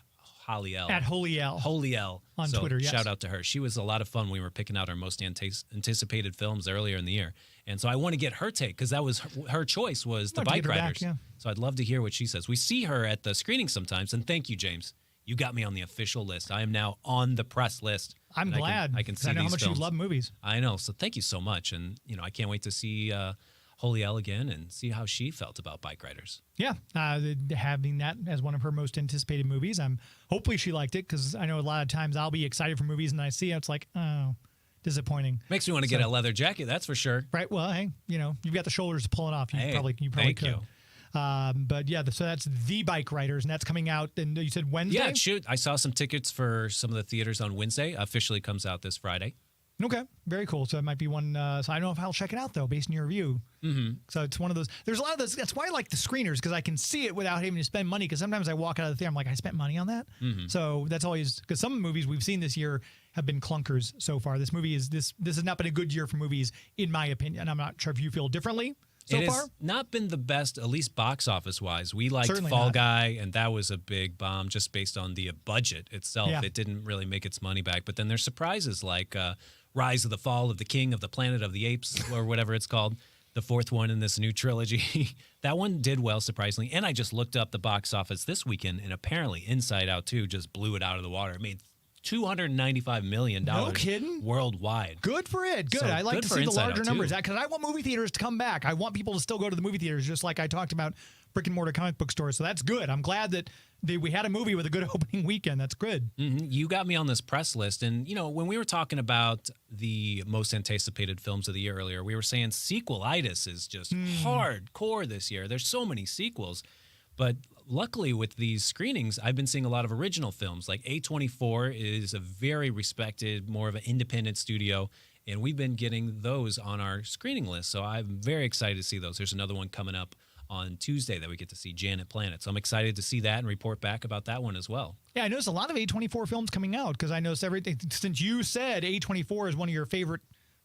Holiel. At Holiel. Holiel. On so Twitter, yes. Shout out to her. She was a lot of fun. We were picking out our most anticipated films earlier in the year. And so I want to get her take because that was her choice was the Bikeriders. Yeah. So I'd love to hear what she says. We see her at the screening sometimes. And thank you, James. You got me on the official list. I am now on the press list. I'm glad. I can see I know these how much films. you love movies. I know. So thank you so much. And, you know, I can't wait to see Holiel again and see how she felt about Bikeriders. Yeah, having that as one of her most anticipated movies. Hopefully she liked it because I know a lot of times I'll be excited for movies and I see it, it's like, oh, disappointing. Makes me want to get a leather jacket, that's for sure. Right. Well, hey, you know, you've got the shoulders to pull it off. You probably thank could. You. But yeah, so that's The Bikeriders, and that's coming out. And you said Wednesday. Yeah, shoot. I saw some tickets for some of the theaters on Wednesday. Officially comes out this Friday. Okay, very cool. So it might be one. So I don't know if I'll check it out though, based on your review. So it's one of those. There's a lot of those. That's why I like the screeners because I can see it without having to spend money. Because sometimes I walk out of the theater, I'm like, I spent money on that. So that's always because some movies we've seen this year have been clunkers so far. This movie is this has not been a good year for movies, in my opinion. I'm not sure if you feel differently. so it far? has not been the best, at least box office wise. We liked Certainly Fall not. Guy, and that was a big bomb just based on the budget itself. Yeah. It didn't really make its money back. But then there's surprises like Rise of the Fall of the King of the Planet of the Apes, or whatever it's called, the fourth one in this new trilogy. That one did well, surprisingly. And I just looked up the box office this weekend, and apparently Inside Out 2 just blew it out of the water. It made $295 million No kidding? worldwide. Good for it. Good. So I like good to for see the Inside larger Out, numbers. too. Because I want movie theaters to come back. I want people to still go to the movie theaters, just like I talked about brick and mortar comic book stores. So that's good. I'm glad that we had a movie with a good opening weekend. That's good. You got me on this press list. And, when we were talking about the most anticipated films of the year earlier, we were saying sequelitis is just hardcore this year. There's so many sequels. But luckily with these screenings, I've been seeing a lot of original films. Like A24 is a very respected, more of an independent studio. And we've been getting those on our screening list. So I'm very excited to see those. There's another one coming up on Tuesday that we get to see, Janet Planet. So I'm excited to see that and report back about that one as well. Yeah, I noticed a lot of A24 films coming out because I noticed everything. Since you said A24 is one of your favorite,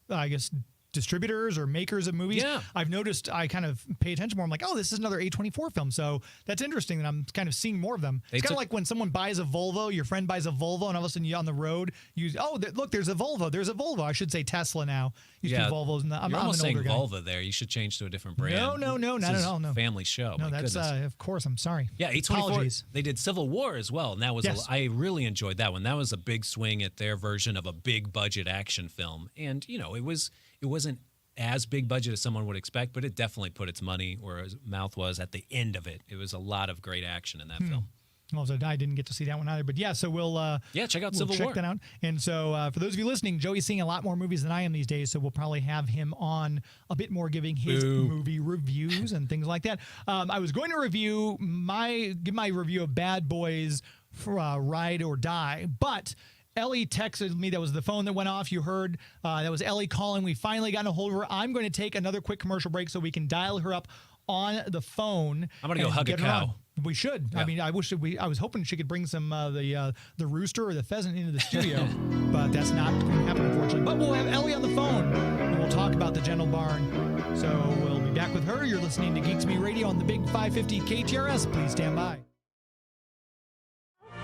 I guess, distributors or makers of movies, Yeah. I've noticed I kind of pay attention more. I'm like, oh, this is another A24 film. So that's interesting that I'm kind of seeing more of them. It's kind of like when someone buys a Volvo, your friend buys a Volvo, and all of a sudden you're on the road, look, there's a Volvo. There's a Volvo. I should say Tesla now. Used to be Volvos. I'm You're almost an saying older guy. Volvo there. You should change to a different brand. No, not This at is all. No. Family show. No, My that's, goodness. of course, I'm sorry. Yeah, A24, Apologies. they did Civil War as well, and that was Yes. I really enjoyed that one. That was a big swing at their version of a big budget action film, and it wasn't as big budget as someone would expect, but it definitely put its money where its mouth was at the end of it. It was a lot of great action in that film. Well, so I didn't get to see that one either, but yeah, so we'll check out we'll Civil check War. that out. And so for those of you listening, Joey's seeing a lot more movies than I am these days, so we'll probably have him on a bit more, giving his movie reviews and things like that. I was going to give my review of Bad Boys for Ride or Die, but Ellie texted me. That was the phone that went off. You heard that was Ellie calling. We finally got a hold of her. I'm going to take another quick commercial break so we can dial her up on the phone. I'm going to go hug a get her cow. on. We should. Yeah. I mean, I was hoping she could bring some the rooster or the pheasant into the studio, but that's not going to happen, unfortunately. But we'll have Ellie on the phone, and we'll talk about the Gentle Barn. So we'll be back with her. You're listening to Geek to Me Radio on the Big 550 KTRS. Please stand by.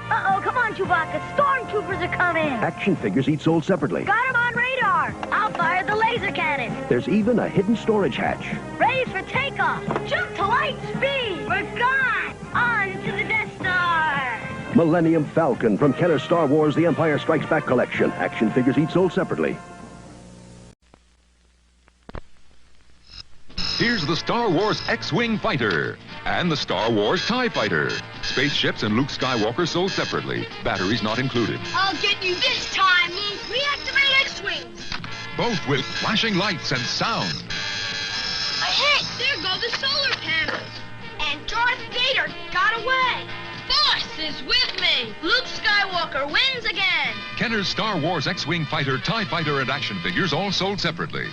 Uh-oh, come on, Chewbacca. Stormtroopers are coming. Action figures each sold separately. Got 'em on radar. I'll fire the laser cannon. There's even a hidden storage hatch. Ready for takeoff. Jump to light speed. We're gone. On to the Death Star. Millennium Falcon from Kenner Star Wars The Empire Strikes Back collection. Action figures each sold separately. Here's the Star Wars X-Wing Fighter and the Star Wars TIE Fighter. Spaceships and Luke Skywalker sold separately. Batteries not included. I'll get you this time. Reactivate X-Wings. Both with flashing lights and sound. A hit. There go the solar panels. And Darth Vader got away. Force is with me. Luke Skywalker wins again. Kenner's Star Wars X-Wing Fighter, TIE Fighter, and action figures all sold separately.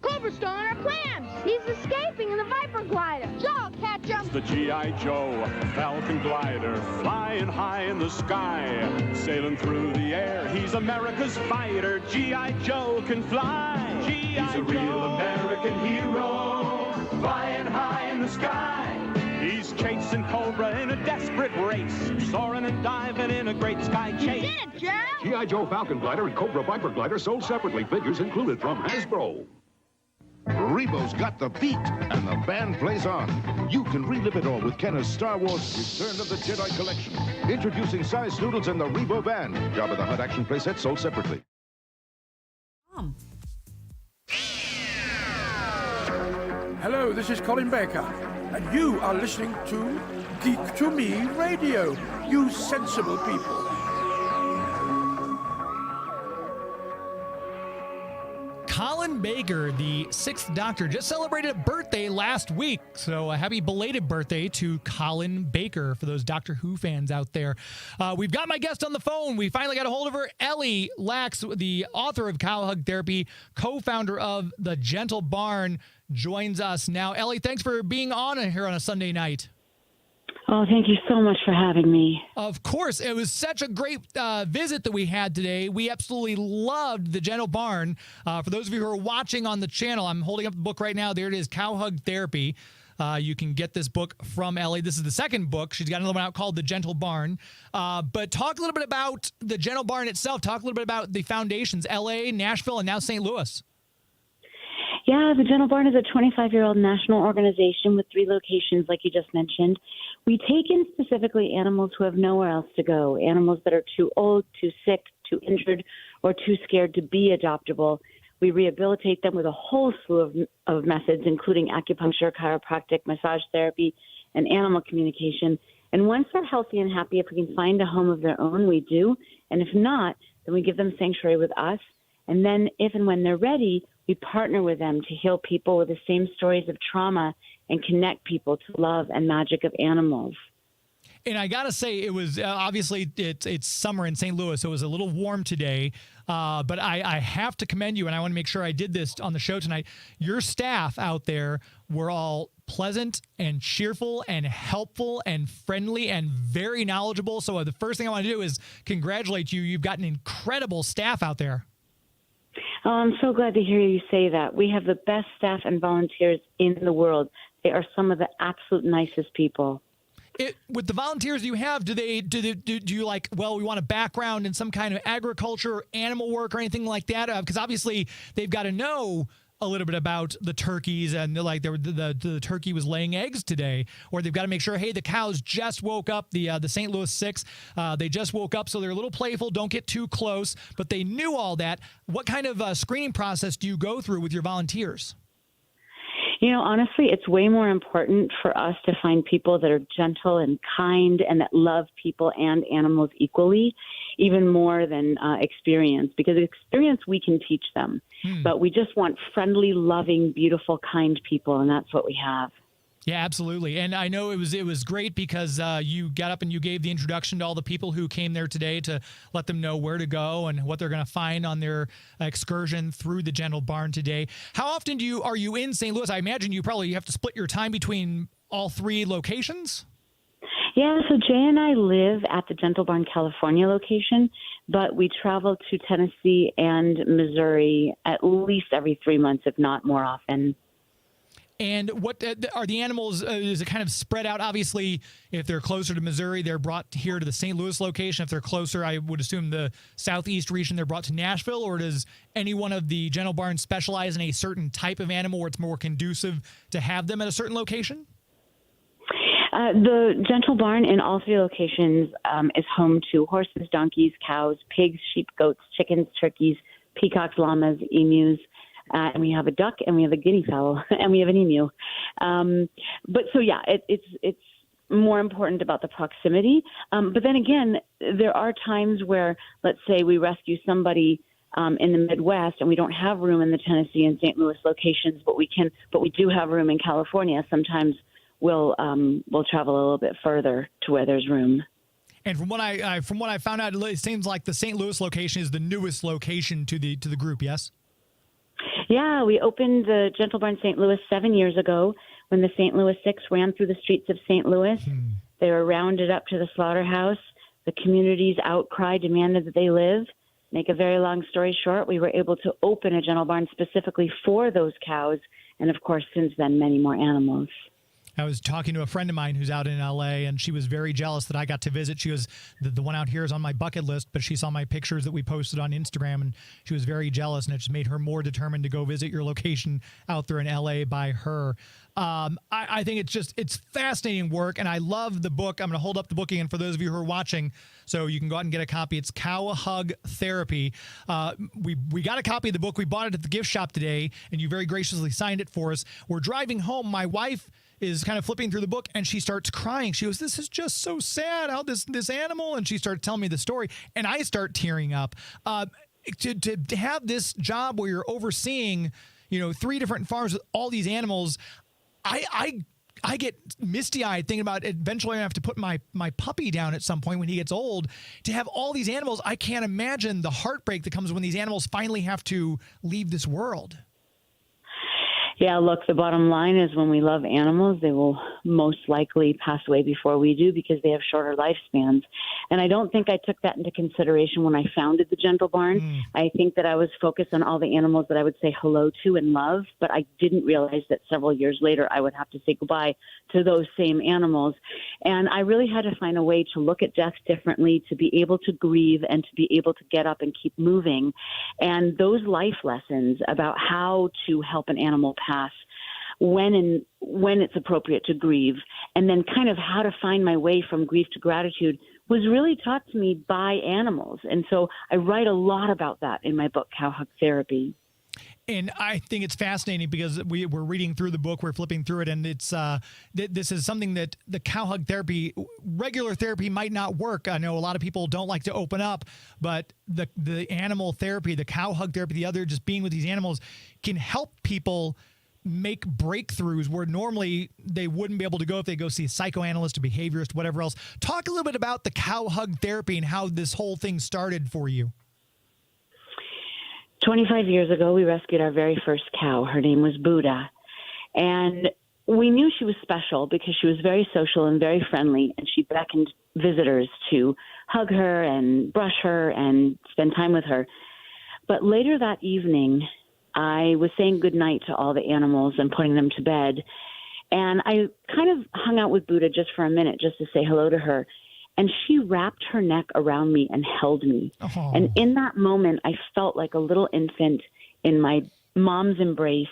Clover's still on our plans. He's escaping in the Viper glider. Joe, catch him. The G.I. Joe Falcon glider, flying high in the sky, sailing through the air. He's America's fighter. G.I. Joe can fly. He's a real American hero, flying high in the sky. He's chasing Cobra in a desperate race, soaring and diving in a great sky chase. You did it, Joe. G.I. Joe Falcon glider and Cobra Viper glider sold separately. Figures included from Hasbro. Rebo's got the beat, and the band plays on. You can relive it all with Kenner's Star Wars Return of the Jedi Collection. Introducing Size Noodles and the Rebo Band. Jabba the Hutt action playset sold separately. Hello, this is Colin Baker, and you are listening to Geek to Me Radio, you sensible people. Colin Baker, the 6th Doctor, just celebrated a birthday last week. So a happy belated birthday to Colin Baker for those Doctor Who fans out there. We've got my guest on the phone. We finally got a hold of her. Ellie Laks, the author of Cow Hug Therapy, co-founder of The Gentle Barn, joins us now. Ellie, thanks for being on here on a Sunday night. Oh, thank you so much for having me. Of course. It was such a great visit that we had today. We absolutely loved the Gentle Barn. For those of you who are watching on the channel, I'm holding up the book right now. There it is, Cow Hug Therapy. You can get this book from Ellie. This is the second book. She's got another one out called The Gentle Barn. But talk a little bit about the Gentle Barn itself. Talk a little bit about the foundations, LA, Nashville, and now St. Louis. Yeah, the Gentle Barn is a 25-year-old national organization with 3 locations, like you just mentioned. We take in specifically animals who have nowhere else to go, animals that are too old, too sick, too injured, or too scared to be adoptable. We rehabilitate them with a whole slew of methods, including acupuncture, chiropractic, massage therapy, and animal communication. And once they're healthy and happy, if we can find a home of their own, we do. And if not, then we give them sanctuary with us. And then if and when they're ready, we partner with them to heal people with the same stories of trauma and connect people to love and magic of animals. And I got to say, it was obviously it's summer in St. Louis, so it was a little warm today. But I have to commend you, and I want to make sure I did this on the show tonight. Your staff out there were all pleasant and cheerful and helpful and friendly and very knowledgeable. So the first thing I want to do is congratulate you. You've got an incredible staff out there. Oh, I'm so glad to hear you say that. We have the best staff and volunteers in the world. They are some of the absolute nicest people. With the volunteers you have, do you like, well, we want a background in some kind of agriculture or animal work or anything like that? Because obviously they've got to know a little bit about the turkeys, and like the turkey was laying eggs today, or they've got to make sure, hey, the cows just woke up, the St. Louis 6, they just woke up, so they're a little playful, don't get too close, but they knew all that. What kind of screening process do you go through with your volunteers? You know, honestly, it's way more important for us to find people that are gentle and kind and that love people and animals equally, even more than experience, because experience we can teach them. But we just want friendly, loving, beautiful, kind people, and that's what we have. Yeah, absolutely. And I know it was great because you got up and you gave the introduction to all the people who came there today to let them know where to go and what they're going to find on their excursion through the Gentle Barn today. How often are you in St. Louis? I imagine you probably have to split your time between all 3 locations. Yeah, so Jay and I live at the Gentle Barn, California location, but we travel to Tennessee and Missouri at least every 3 months, if not more often. And what are the animals? Is it kind of spread out? Obviously, if they're closer to Missouri, they're brought here to the St. Louis location. If they're closer, I would assume the southeast region, they're brought to Nashville. Or does any one of the Gentle Barns specialize in a certain type of animal where it's more conducive to have them at a certain location? The Gentle Barn in all 3 locations is home to horses, donkeys, cows, pigs, sheep, goats, chickens, turkeys, peacocks, llamas, emus. And we have a duck, and we have a guinea fowl, and we have an emu. But so, yeah, it's more important about the proximity. But then again, there are times where, let's say, we rescue somebody in the Midwest, and we don't have room in the Tennessee and St. Louis locations, but we do have room in California. Sometimes we'll travel a little bit further to where there's room. And from what I found out, it seems like the St. Louis location is the newest location to the group. Yes. Yeah, we opened the Gentle Barn St. Louis 7 years ago when the St. Louis 6 ran through the streets of St. Louis. They were rounded up to the slaughterhouse. The community's outcry demanded that they live. Make a very long story short, we were able to open a Gentle Barn specifically for those cows, and of course, since then, many more animals. I was talking to a friend of mine who's out in LA, and she was very jealous that I got to visit. She was the one out here is on my bucket list, but she saw my pictures that we posted on Instagram, and she was very jealous, and it just made her more determined to go visit your location out there in LA by her. I think it's fascinating work, and I love the book. I'm going to hold up the book again for those of you who are watching, so you can go out and get a copy. It's Cow Hug Therapy. We got a copy of the book. We bought it at the gift shop today, and you very graciously signed it for us. We're driving home. My wife is kind of flipping through the book, and she starts crying. She goes, "This is just so sad, how this animal," and she started telling me the story, and I start tearing up. To have this job where you're overseeing, 3 different farms with all these animals, I get misty-eyed thinking about eventually I have to put my puppy down at some point when he gets old. To have all these animals, I can't imagine the heartbreak that comes when these animals finally have to leave this world. Yeah, look, the bottom line is when we love animals, they will most likely pass away before we do because they have shorter lifespans. And I don't think I took that into consideration when I founded the Gentle Barn. I think that I was focused on all the animals that I would say hello to and love, but I didn't realize that several years later I would have to say goodbye to those same animals. And I really had to find a way to look at death differently, to be able to grieve and to be able to get up and keep moving. And those life lessons about how to help an animal pass when it's appropriate to grieve, and then kind of how to find my way from grief to gratitude was really taught to me by animals. And so I write a lot about that in my book, Cow Hug Therapy. And I think it's fascinating because we're reading through the book, we're flipping through it, and it's this is something that the cow hug therapy, regular therapy might not work. I know a lot of people don't like to open up, but the animal therapy, the cow hug therapy, the other just being with these animals can help people make breakthroughs where normally they wouldn't be able to go if they go see a psychoanalyst, a behaviorist, whatever else. Talk a little bit about the cow hug therapy and how this whole thing started for you. 25 years ago, we rescued our very first cow. Her name was Buddha. And we knew she was special because she was very social and very friendly, and she beckoned visitors to hug her and brush her and spend time with her. But later that evening, I was saying goodnight to all the animals and putting them to bed. And I kind of hung out with Buddha just for a minute just to say hello to her. And she wrapped her neck around me and held me. Oh. And in that moment, I felt like a little infant in my mom's embrace.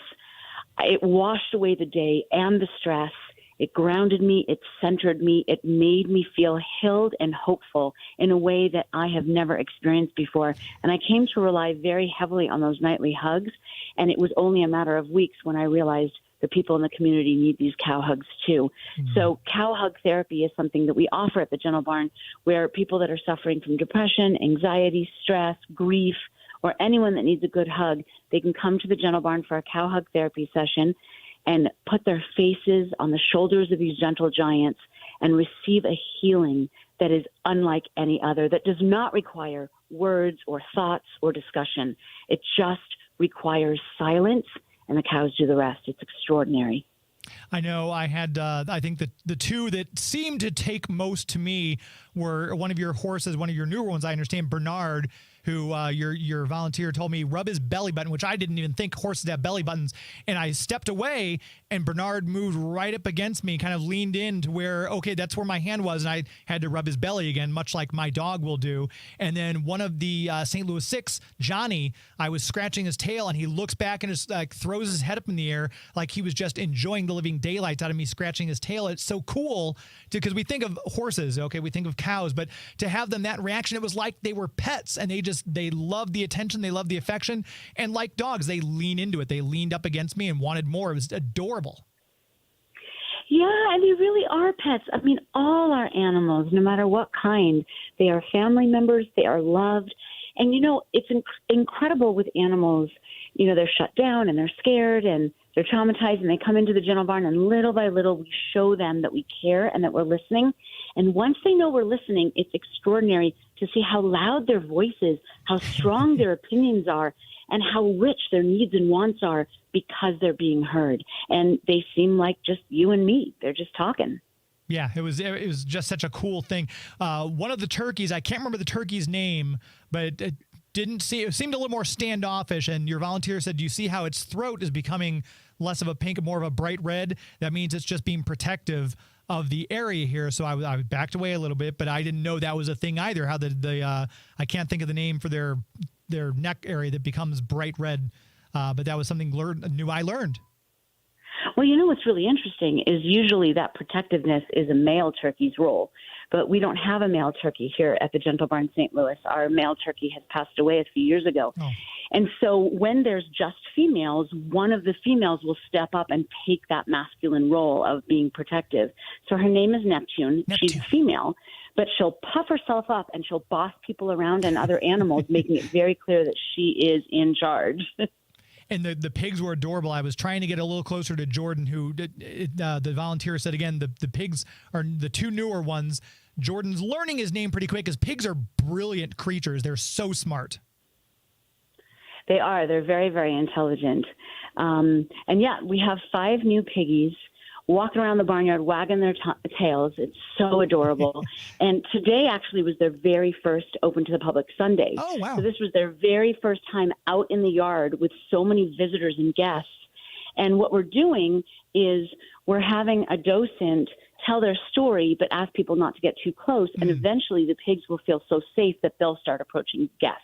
It washed away the day and the stress. It grounded me. It centered me. It made me feel healed and hopeful in a way that I have never experienced before. And I came to rely very heavily on those nightly hugs. And it was only a matter of weeks when I realized the people in the community need these cow hugs too. Mm-hmm. So cow hug therapy is something that we offer at the Gentle Barn, where people that are suffering from depression, anxiety, stress, grief, or anyone that needs a good hug, they can come to the Gentle Barn for a cow hug therapy session and put their faces on the shoulders of these gentle giants and receive a healing that is unlike any other, that does not require words or thoughts or discussion. It just requires silence, and the cows do the rest. It's extraordinary. I know I had, I think the two that seemed to take most to me were one of your horses, one of your newer ones, I understand, Bernard, who your volunteer told me rub his belly button, which I didn't even think horses have belly buttons. And I stepped away and Bernard moved right up against me, kind of leaned in to where, okay, that's where my hand was. And I had to rub his belly again, much like my dog will do. And then one of the St. Louis Six, Johnny, I was scratching his tail and he looks back and just like throws his head up in the air like he was just enjoying the living daylights out of me scratching his tail. It's so cool because we think of horses, okay, we think of cows, but to have them that reaction, it was like they were pets and they love the attention, they love the affection, and like dogs, they lean into it. They leaned up against me and wanted more. It was adorable. Yeah, and they really are pets. I mean, all our animals, no matter what kind, they are family members, they are loved. And, you know, it's incredible with animals. You know, they're shut down and they're scared and they're traumatized and they come into the Gentle Barn and little by little we show them that we care and that we're listening. And once they know we're listening, it's extraordinary to see how loud their voices, how strong their opinions are, and how rich their needs and wants are because they're being heard. And they seem like just you and me. They're just talking. Yeah, it was just such a cool thing. One of the turkeys, I can't remember the turkey's name, but it seemed a little more standoffish. And your volunteer said, do you see how its throat is becoming less of a pink and more of a bright red? That means it's just being protective of the area here. So I backed away a little bit, but I didn't know that was a thing either. How I can't think of the name for their neck area that becomes bright red. But that was something new I learned. Well, you know what's really interesting is usually that protectiveness is a male turkey's role, but we don't have a male turkey here at the Gentle Barn St. Louis. Our male turkey has passed away a few years ago. Oh. And so when there's just females, one of the females will step up and take that masculine role of being protective. So her name is Neptune. She's female, but she'll puff herself up and she'll boss people around and other animals, making it very clear that she is in charge. And the pigs were adorable. I was trying to get a little closer to Jordan, who the volunteer said, again, the pigs are the two newer ones. Jordan's learning his name pretty quick because pigs are brilliant creatures. They're so smart. They are. They're very, very intelligent. And yeah, we have 5 new piggies. walking around the barnyard, wagging their tails. It's so adorable. And today actually was their very first open to the public Sunday. Oh, wow. So this was their very first time out in the yard with so many visitors and guests. And what we're doing is we're having a docent tell their story, but ask people not to get too close. And eventually the pigs will feel so safe that they'll start approaching guests.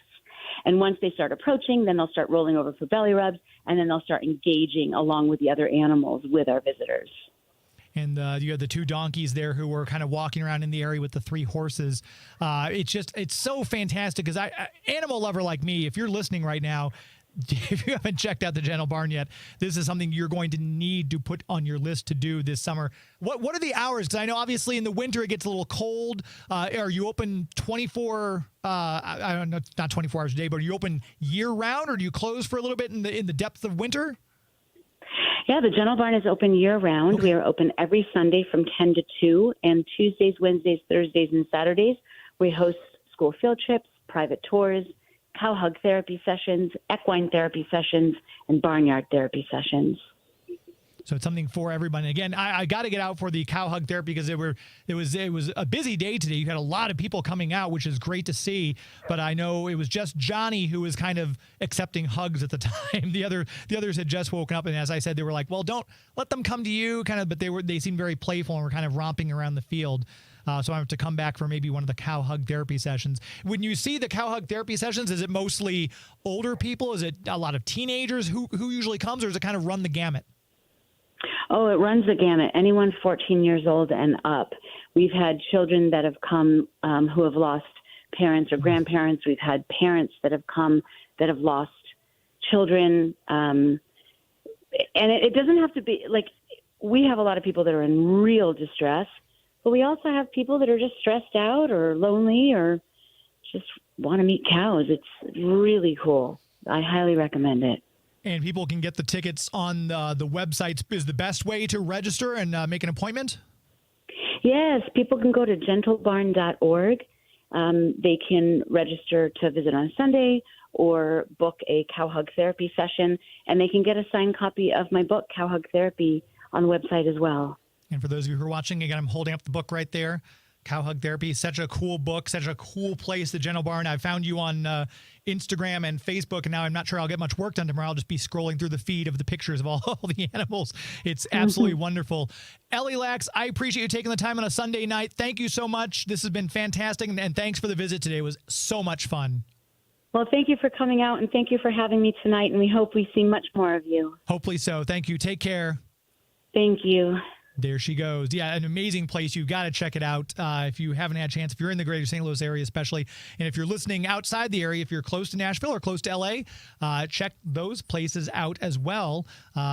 And once they start approaching, then they'll start rolling over for belly rubs, and then they'll start engaging along with the other animals with our visitors. And you had the 2 donkeys there who were kind of walking around in the area with the 3 horses. It's so fantastic because animal lover like me, if you're listening right now, if you haven't checked out the Gentle Barn yet, this is something you're going to need to put on your list to do this summer. What are the hours? Because I know obviously in the winter it gets a little cold. Are you open 24? I don't know, not 24 hours a day, but are you open year round, or do you close for a little bit in the depth of winter? Yeah, the Gentle Barn is open year-round. Okay. We are open every Sunday from 10 to 2, and Tuesdays, Wednesdays, Thursdays, and Saturdays we host school field trips, private tours, cow hug therapy sessions, equine therapy sessions, and barnyard therapy sessions. So it's something for everybody. Again, I got to get out for the cow hug therapy because it was a busy day today. You had a lot of people coming out, which is great to see. But I know it was just Johnny who was kind of accepting hugs at the time. The others had just woken up, and as I said, they were like, "Well, don't let them come to you," kind of. But they seemed very playful and were kind of romping around the field. So I have to come back for maybe one of the cow hug therapy sessions. When you see the cow hug therapy sessions, is it mostly older people? Is it a lot of teenagers who usually comes, or does it kind of run the gamut? Oh, it runs the gamut. Anyone 14 years old and up. We've had children that have come who have lost parents or grandparents. We've had parents that have come that have lost children. And it doesn't have to be like, we have a lot of people that are in real distress, but we also have people that are just stressed out or lonely or just want to meet cows. It's really cool. I highly recommend it. And people can get the tickets on the website is the best way to register and make an appointment? Yes, people can go to gentlebarn.org. They can register to visit on Sunday or book a cow hug therapy session, and they can get a signed copy of my book, Cow Hug Therapy, on the website as well. And for those of you who are watching, again, I'm holding up the book right there. Cow Hug Therapy, such a cool book, such a cool place, the Gentle Barn. I found you on Instagram and Facebook, and now I'm not sure I'll get much work done tomorrow. I'll just be scrolling through the feed of the pictures of all the animals. It's absolutely wonderful. Ellie Laks, I appreciate you taking the time on a Sunday night. Thank you so much. This has been fantastic, and thanks for the visit today. It was so much fun. Well, thank you for coming out, and thank you for having me tonight, and we hope we see much more of you. Hopefully so. Thank you. Take care. Thank you. There she goes. Yeah, an amazing place. You've got to check it out if you haven't had a chance. If you're in the greater St. Louis area especially, and if you're listening outside the area, if you're close to Nashville or close to L.A., check those places out as well.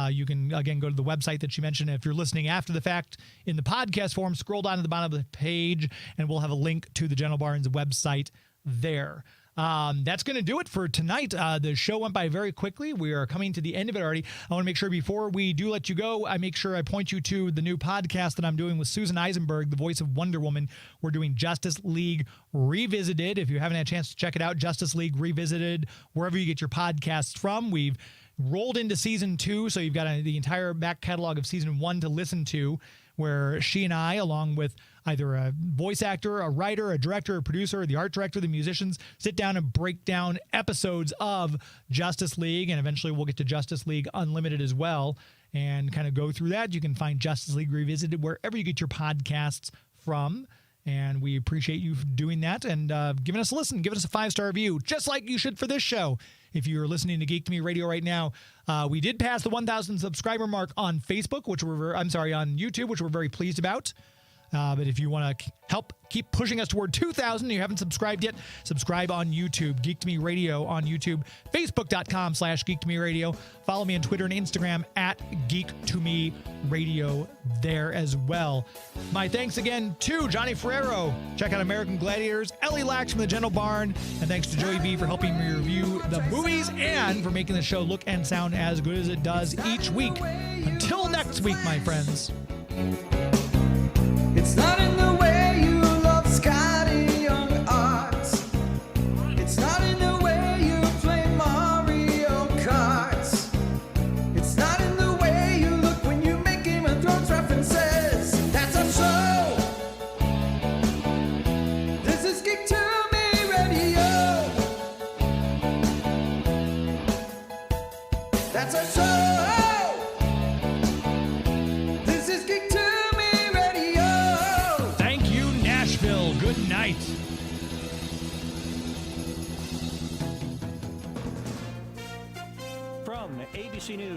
You can, again, go to the website that she mentioned. If you're listening after the fact in the podcast form, scroll down to the bottom of the page, and we'll have a link to the Gentle Barn's website there. That's going to do it for tonight. The show went by very quickly. We are coming to the end of it already. I want to make sure before we do let you go, I make sure I point you to the new podcast that I'm doing with Susan Eisenberg, the voice of Wonder Woman. We're doing Justice League Revisited. If you haven't had a chance to check it out, Justice League Revisited, wherever you get your podcasts from. We've rolled into season 2, so you've got the entire back catalog of season 1 to listen to, where she and I, along with either a voice actor, a writer, a director, a producer, the art director, the musicians, sit down and break down episodes of Justice League, and eventually we'll get to Justice League Unlimited as well, and kind of go through that. You can find Justice League Revisited wherever you get your podcasts from, and we appreciate you doing that and giving us a listen. Give us a 5-star review, just like you should for this show. If you're listening to Geek to Me Radio right now, we did pass the 1,000 subscriber mark on Facebook, on YouTube, which we're very pleased about. But if you want to help keep pushing us toward 2,000 and you haven't subscribed yet, subscribe on YouTube, Geek to Me Radio on YouTube, Facebook.com/Geek to Me Radio. Follow me on Twitter and Instagram at Geek to Me Radio there as well. My thanks again to Johnny Ferraro. Check out American Gladiators, Ellie Laks from the Gentle Barn, and thanks to Joey B for helping me review the movies and for making the show look and sound as good as it does each week. Until next week, my friends. It's not in the way you love Scotty Young arts. It's not in the way you play Mario Kart. It's not in the way you look when you make Game of Thrones references. night. From ABC News.